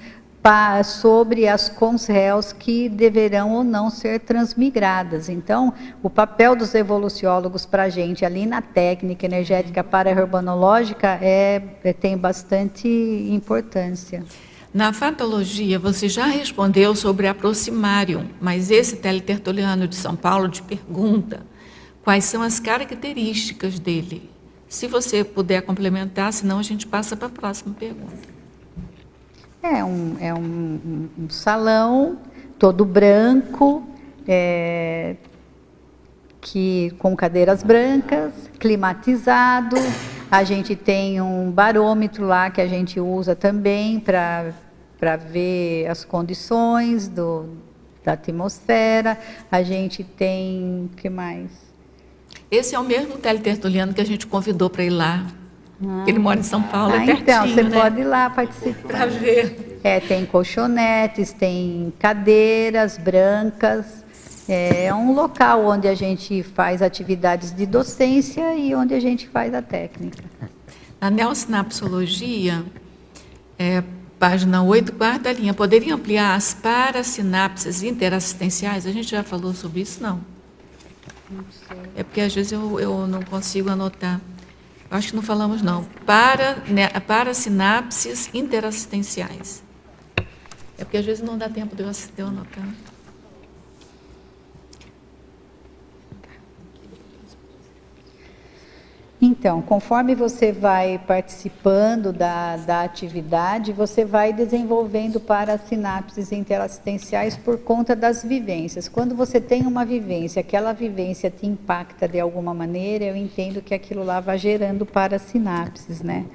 sobre as consréus que deverão ou não ser transmigradas. Então, o papel dos evoluciólogos para a gente ali na técnica energética para-reurbanológica tem bastante importância. Na fatologia, você já respondeu sobre a Proximarium, mas esse teletertuliano de São Paulo te pergunta quais são as características dele. Se você puder complementar, senão a gente passa para a próxima pergunta. É um salão todo branco, com cadeiras brancas, climatizado. A gente tem um barômetro lá que a gente usa também para ver as condições da atmosfera. A gente tem, o que mais? Esse é o mesmo teletertuliano que a gente convidou para ir lá. Ele mora em São Paulo, é pertinho, então, você né? pode ir lá participar. Para ver. Tem colchonetes, tem cadeiras brancas. É um local onde a gente faz atividades de docência e onde a gente faz a técnica. Na neossinapsologia, página 8, quarta linha, poderia ampliar as parasinapses interassistenciais? A gente já falou sobre isso, não? Não sei. É porque às vezes eu não consigo anotar. Acho que não falamos, não. Parasinapses interassistenciais. É porque às vezes não dá tempo de eu anotar. Então, conforme você vai participando da atividade, você vai desenvolvendo parasinapses interassistenciais por conta das vivências. Quando você tem uma vivência, aquela vivência te impacta de alguma maneira, eu entendo que aquilo lá vai gerando parasinapses, né?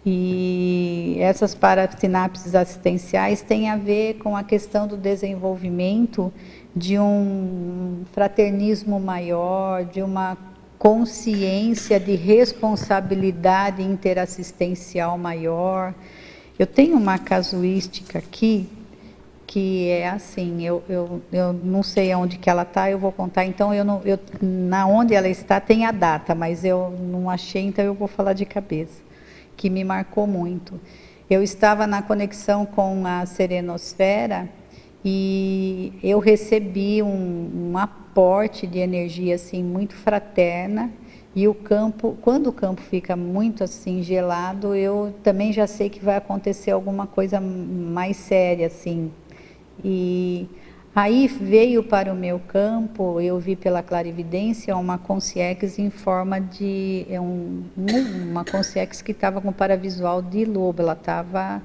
E essas parasinapses assistenciais têm a ver com a questão do desenvolvimento de um fraternismo maior, de uma consciência de responsabilidade interassistencial maior. Eu tenho uma casuística aqui, que é assim, eu não sei onde que ela está, eu vou contar, então na onde ela está tem a data, mas eu não achei, então eu vou falar de cabeça, que me marcou muito. Eu estava na conexão com a serenosfera e eu recebi um aporte de energia assim muito fraterna, e o campo, quando o campo fica muito assim gelado, eu também já sei que vai acontecer alguma coisa mais séria assim. E aí veio para o meu campo, eu vi pela clarividência uma consciex em forma de uma consciex que estava com paravisual de lobo. Ela estava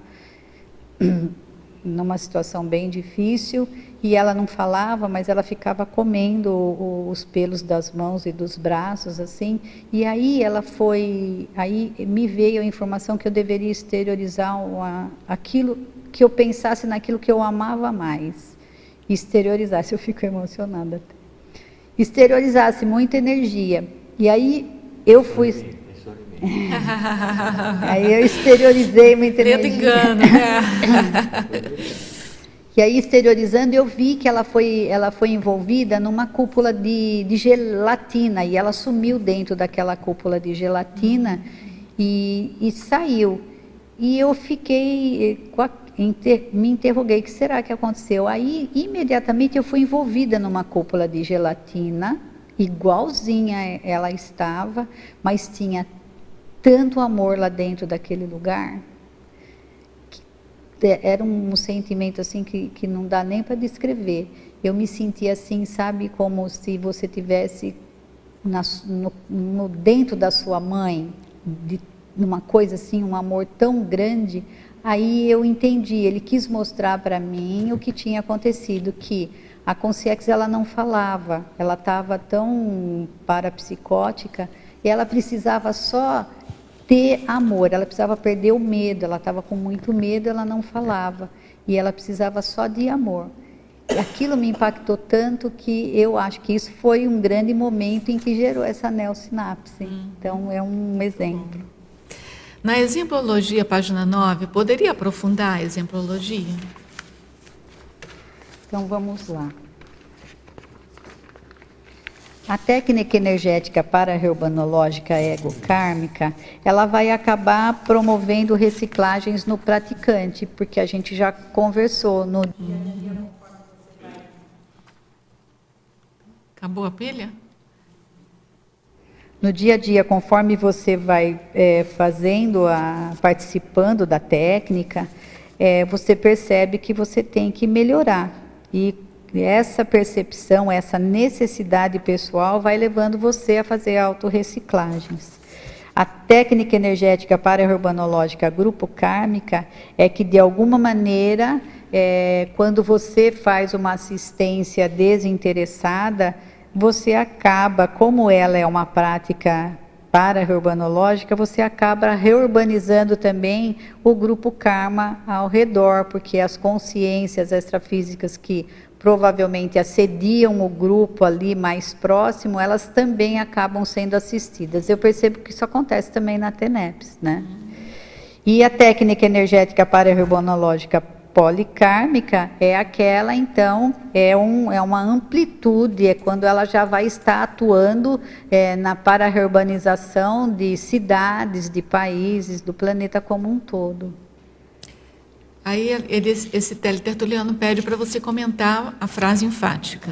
numa situação bem difícil e ela não falava, mas ela ficava comendo os pelos das mãos e dos braços assim. E aí aí me veio a informação que eu deveria exteriorizar aquilo, que eu pensasse naquilo que eu amava mais, exteriorizasse. Eu fico emocionada até. Exteriorizasse muita energia. E aí eu fui aí eu exteriorizei muita energia. Dedo engano, né? E aí, exteriorizando, eu vi que ela foi envolvida numa cúpula de gelatina, e ela sumiu dentro daquela cúpula de gelatina e saiu. E eu fiquei, me interroguei, o que será que aconteceu? Aí, imediatamente, eu fui envolvida numa cúpula de gelatina, igualzinha ela estava, mas tinha tanto amor lá dentro daquele lugar. Era um sentimento assim que não dá nem para descrever. Eu me senti assim, sabe, como se você tivesse dentro da sua mãe, numa coisa assim, um amor tão grande. Aí eu entendi, ele quis mostrar para mim o que tinha acontecido, que a consciex ela não falava, ela estava tão parapsicótica, e ela precisava só ter amor, ela precisava perder o medo, ela estava com muito medo, ela não falava, e ela precisava só de amor. E aquilo me impactou tanto que eu acho que isso foi um grande momento em que gerou essa neossinapse. Então, é um exemplo. Na exemplologia, página 9, poderia aprofundar a exemplologia? Então, vamos lá. A técnica energética para-reurbanológica ego-kármica, ela vai acabar promovendo reciclagens no praticante, porque a gente já conversou no dia a dia. Acabou a pilha? No dia a dia, conforme você vai participando da técnica, você percebe que você tem que melhorar. E essa percepção, essa necessidade pessoal vai levando você a fazer autorreciclagens. A técnica energética para-reurbanológica grupo kármica é que, de alguma maneira, quando você faz uma assistência desinteressada, você acaba, como ela é uma prática para-reurbanológica, você acaba reurbanizando também o grupo karma ao redor, porque as consciências extrafísicas que provavelmente assediam o grupo ali mais próximo, elas também acabam sendo assistidas. Eu percebo que isso acontece também na TENEPS, né? E a técnica energética para-reurbanológica policármica é aquela, então, é uma amplitude, é quando ela já vai estar atuando na para-reurbanização de cidades, de países, do planeta como um todo. Aí esse teletertuliano pede para você comentar a frase enfática.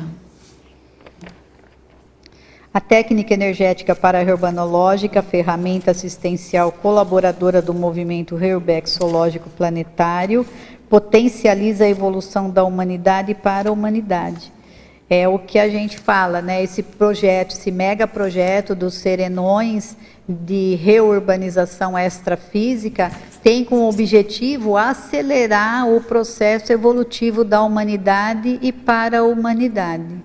A técnica energética para-reurbanológica, ferramenta assistencial colaboradora do movimento reurbexológico planetário, potencializa a evolução da humanidade para a humanidade. É o que a gente fala, né? Esse projeto, esse mega projeto dos serenões de reurbanização extrafísica tem como objetivo acelerar o processo evolutivo da humanidade e para a humanidade.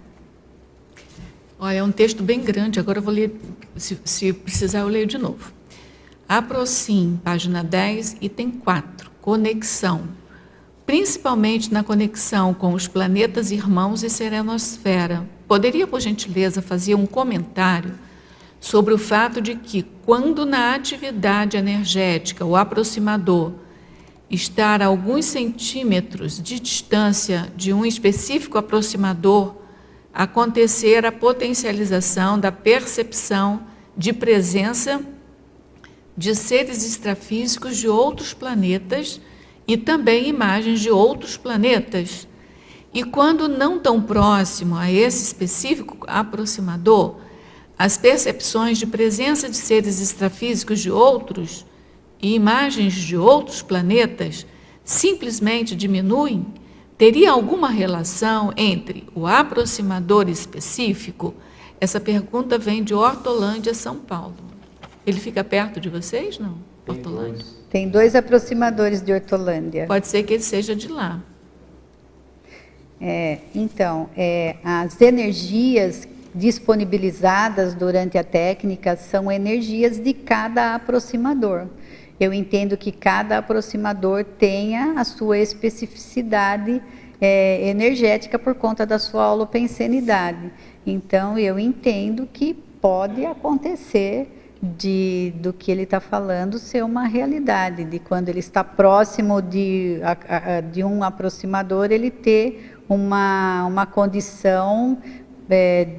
Olha, é um texto bem grande, agora eu vou ler, se precisar eu leio de novo. Aproxime, página 10, item 4, conexão. Principalmente na conexão com os planetas irmãos e serenosfera. Poderia, por gentileza, fazer um comentário sobre o fato de que, quando na atividade energética o aproximador estar a alguns centímetros de distância de um específico aproximador, acontecer a potencialização da percepção de presença de seres extrafísicos de outros planetas e também imagens de outros planetas. E quando não tão próximo a esse específico aproximador, as percepções de presença de seres extrafísicos de outros e imagens de outros planetas simplesmente diminuem, teria alguma relação entre o aproximador específico? Essa pergunta vem de Hortolândia, São Paulo. Ele fica perto de vocês, não? Hortolândia? Tem 2 aproximadores de Hortolândia. Pode ser que ele seja de lá. Então, as energias disponibilizadas durante a técnica são energias de cada aproximador. Eu entendo que cada aproximador tenha a sua especificidade energética por conta da sua holopensenidade. Então, eu entendo que pode acontecer do que ele está falando ser uma realidade, de quando ele está próximo de um aproximador, ele ter uma condição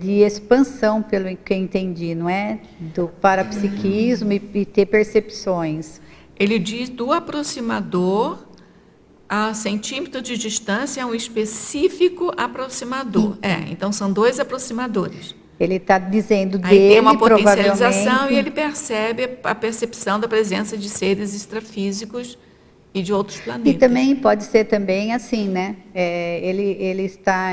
de expansão, pelo que eu entendi, não é? Do parapsiquismo e ter percepções. Ele diz do aproximador a centímetro de distância é um específico aproximador. Então são 2 aproximadores. Ele está dizendo dele, aí tem uma potencialização e ele percebe a percepção da presença de seres extrafísicos e de outros planetas. E também pode ser também assim, né? Ele está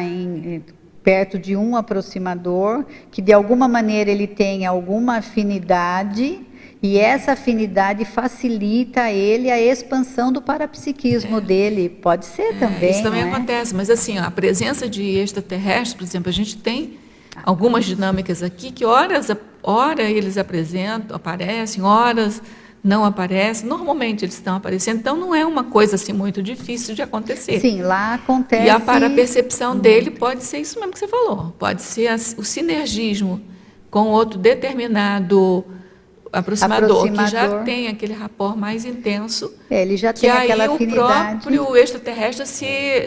perto de um aproximador que de alguma maneira ele tem alguma afinidade e essa afinidade facilita a ele a expansão do parapsiquismo dele. Pode ser também. Isso também acontece, mas assim, a presença de extraterrestres, por exemplo, a gente tem algumas dinâmicas aqui que ora eles aparecem, horas não aparecem. Normalmente eles estão aparecendo, então não é uma coisa assim muito difícil de acontecer. Sim, lá acontece. E a parapercepção dele pode ser isso mesmo que você falou, pode ser o sinergismo com outro determinado aproximador, que já tem aquele rapport mais intenso. Ele já tem aquela afinidade. Que aí o próprio extraterrestre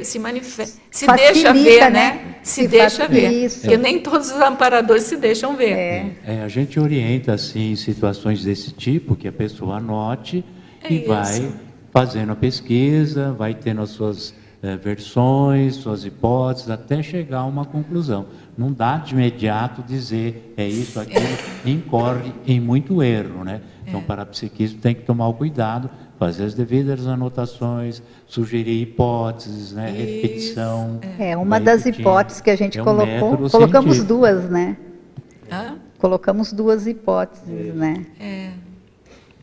se manifesta, se deixa ver, né? Se deixa ver. Isso. Porque nem todos os amparadores se deixam ver. A gente orienta, assim, em situações desse tipo, que a pessoa anote e vai fazendo a pesquisa, vai tendo as suas versões, suas hipóteses, até chegar a uma conclusão. Não dá de imediato dizer isso, aquilo, incorre em muito erro, né? Então, o parapsiquismo tem que tomar o cuidado, fazer as devidas anotações, sugerir hipóteses, né? Repetição. Uma das hipóteses que a gente colocou, colocamos científico. 2, né? Colocamos 2 hipóteses, né?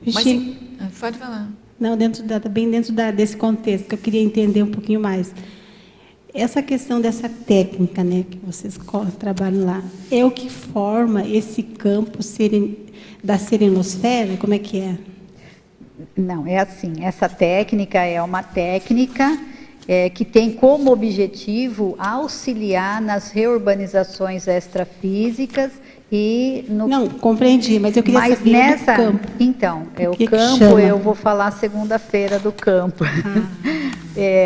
Mas, pode falar. Não, bem dentro desse contexto, que eu queria entender um pouquinho mais. Essa questão dessa técnica, né, que vocês trabalham lá, é o que forma esse campo da serenosfera? Como é que é? Não, é assim, essa técnica é uma técnica que tem como objetivo auxiliar nas reurbanizações extrafísicas e no... Não, compreendi, mas eu queria saber do campo. Então, o campo, eu vou falar segunda-feira do campo.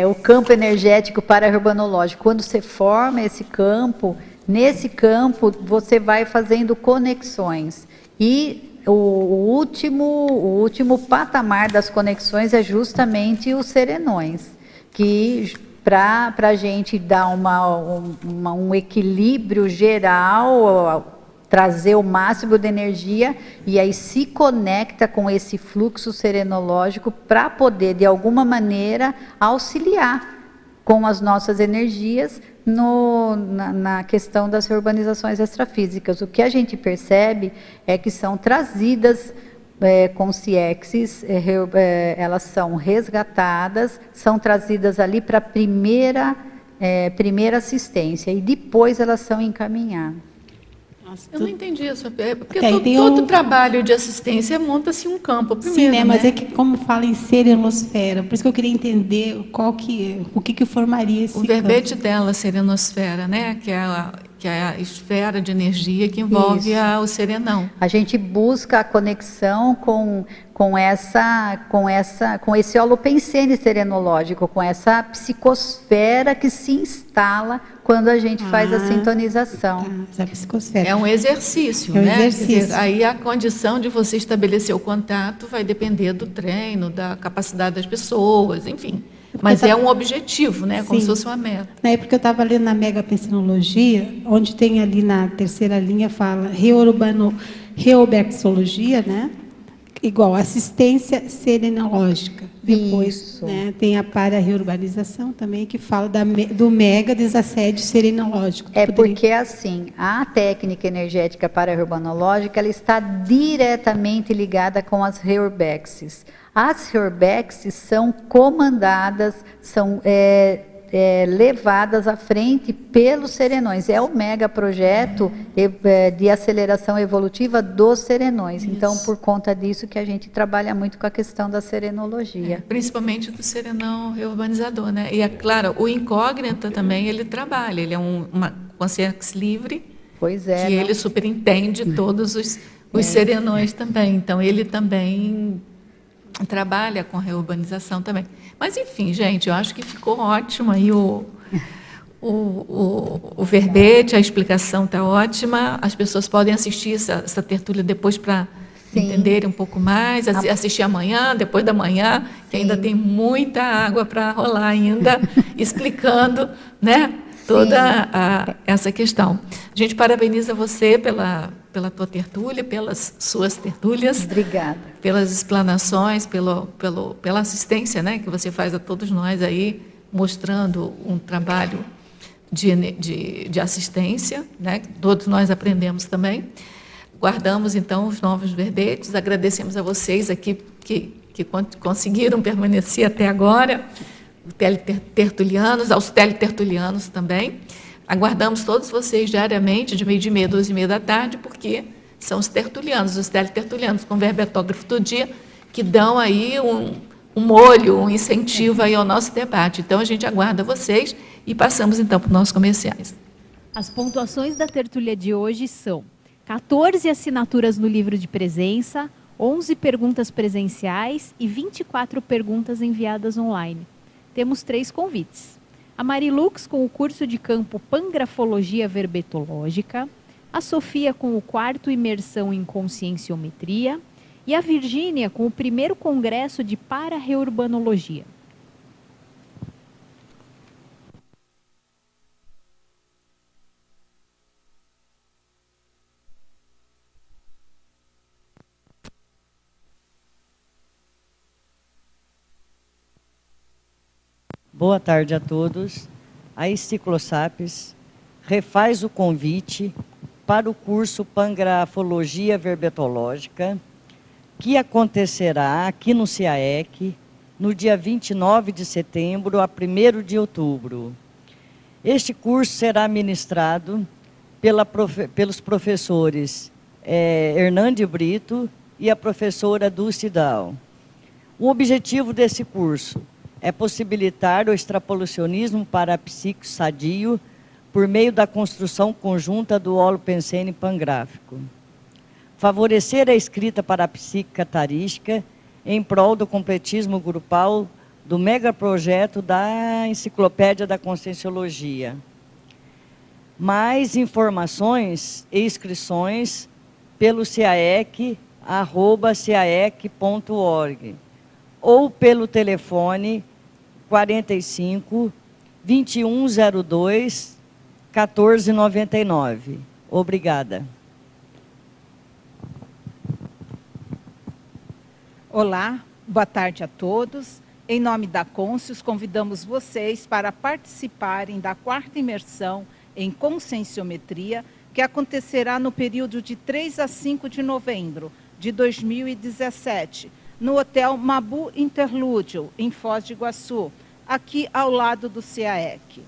O campo energético para-urbanológico. Quando você forma esse campo, nesse campo você vai fazendo conexões. E o último patamar das conexões é justamente os serenões, que para a gente dar um equilíbrio geral, trazer o máximo de energia, e aí se conecta com esse fluxo serenológico para poder, de alguma maneira, auxiliar com as nossas energias na questão das reurbanizações extrafísicas. O que a gente percebe é que são trazidas com CIEXs, elas são resgatadas, são trazidas ali para a primeira assistência, e depois elas são encaminhadas. Eu não entendi isso, porque todo trabalho de assistência monta-se um campo primeiro. Sim, né? Mas é que como fala em serenosfera, por isso que eu queria entender o que formaria esse campo. O verbete dela, serenosfera, né? Que é a esfera de energia que envolve o serenão. A gente busca a conexão com esse holopensene serenológico, com essa psicosfera que se instala quando a gente faz a sintonização. Essa psicosfera. É um exercício, né? Exercício. Aí a condição de você estabelecer o contato vai depender do treino, da capacidade das pessoas, enfim. Mas é um objetivo, né? Como se fosse uma meta. Na época eu estava lendo na Megapensinologia, onde tem ali na terceira linha, fala reoberxologia, né? Igual assistência serenológica. Depois, né, tem a para-reurbanização também, que fala do mega desassédio serenológico. Porque, assim, a técnica energética para-urbanológica, ela está diretamente ligada com as reurbexes. As reurbexes são comandadas, são levadas à frente pelos serenões. É o mega projeto de aceleração evolutiva dos serenões. Isso. Então, por conta disso que a gente trabalha muito com a questão da serenologia. Principalmente do serenão reurbanizador, né? E, é claro, o incógnita também, ele trabalha. Ele é uma consciência livre, que ele superintende todos os serenões também. Então, ele também trabalha com reurbanização também. Mas, enfim, gente, eu acho que ficou ótimo aí o verbete, a explicação está ótima. As pessoas podem assistir essa tertúlia depois para entenderem um pouco mais, assistir amanhã, depois da manhã, que ainda tem muita água para rolar ainda, explicando, né, toda essa questão. A gente parabeniza você pela tua tertúlia, pelas suas tertúlias. Obrigada. Pelas explanações, pela assistência, né, que você faz a todos nós aí, mostrando um trabalho de assistência, né, que todos nós aprendemos também. Guardamos, então, os novos verbetes, agradecemos a vocês aqui que conseguiram permanecer até agora, os teletertulianos, aos teletertulianos também. Aguardamos todos vocês diariamente, de 12h30 a 2h30 da tarde, porque são os tertulianos, os teletertulianos, com verbetógrafo do dia, que dão aí um molho, um incentivo aí ao nosso debate. Então, a gente aguarda vocês e passamos, então, para os nossos comerciais. As pontuações da tertúlia de hoje são 14 assinaturas no livro de presença, 11 perguntas presenciais e 24 perguntas enviadas online. Temos 3 convites. A Marilux com o curso de campo Pangrafologia Verbetológica, a Sofia com o 4º Imersão em Conscienciometria e a Virgínia com o 1º Congresso de Para-Reurbanologia. Boa tarde a todos. A Ciclosapiens refaz o convite para o curso Pangrafologia Verbetológica, que acontecerá aqui no CIAEC, no dia 29 de setembro a 1º de outubro. Este curso será ministrado pelos professores Hernande Brito e a professora Dulce Dal. O objetivo desse curso é possibilitar o extrapolacionismo parapsíquico sadio por meio da construção conjunta do holopensene pangráfico. Favorecer a escrita parapsíquica tarística em prol do completismo grupal do megaprojeto da Enciclopédia da Conscienciologia. Mais informações e inscrições pelo caec@caec.org ou pelo telefone 45 2102 1499. Obrigada. Olá, boa tarde a todos. Em nome da Conscius, convidamos vocês para participarem da 4ª imersão em Conscienciometria, que acontecerá no período de 3 a 5 de novembro de 2017, no Hotel Mabu Interlúdio, em Foz do Iguaçu, aqui ao lado do CAEC.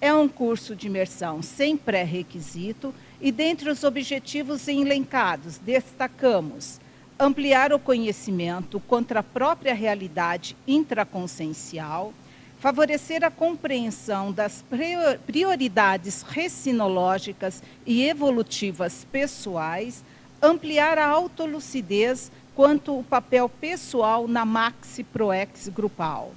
É um curso de imersão sem pré-requisito e, dentre os objetivos elencados, destacamos ampliar o conhecimento contra a própria realidade intraconsciencial, favorecer a compreensão das prioridades recinológicas e evolutivas pessoais, ampliar a autolucidez quanto ao papel pessoal na maxi-proex grupal.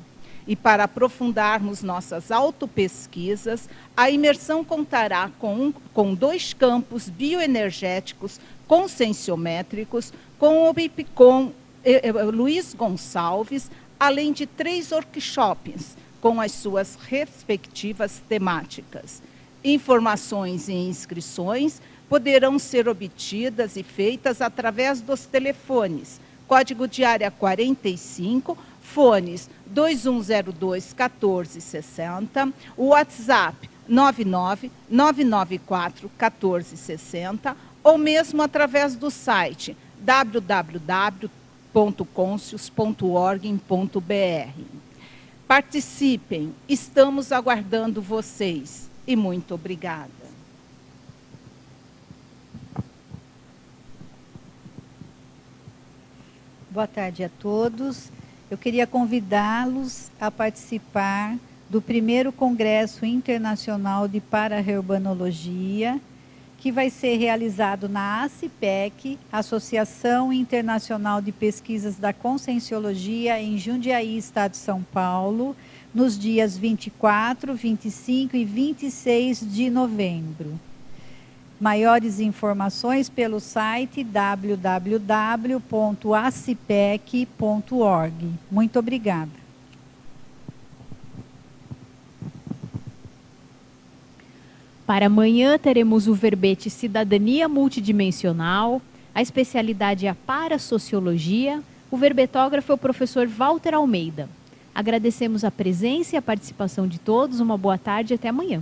E para aprofundarmos nossas autopesquisas, a imersão contará com 2 campos bioenergéticos conscienciométricos com o BIPCOM Luiz Gonçalves, além de 3 workshops com as suas respectivas temáticas. Informações e inscrições poderão ser obtidas e feitas através dos telefones, código de área 45, fones 2102-1460, WhatsApp 99994-1460, ou mesmo através do site www.conscius.org.br. Participem, estamos aguardando vocês e muito obrigada. Boa tarde a todos. Eu queria convidá-los a participar do 1º Congresso Internacional de Para-Herbanologia, que vai ser realizado na ACIPEC, Associação Internacional de Pesquisas da Conscienciologia, em Jundiaí, Estado de São Paulo, nos dias 24, 25 e 26 de novembro. Maiores informações pelo site www.acipec.org. Muito obrigada. Para amanhã teremos o verbete Cidadania Multidimensional, a especialidade é a Parasociologia, o verbetógrafo é o professor Walter Almeida. Agradecemos a presença e a participação de todos, uma boa tarde e até amanhã.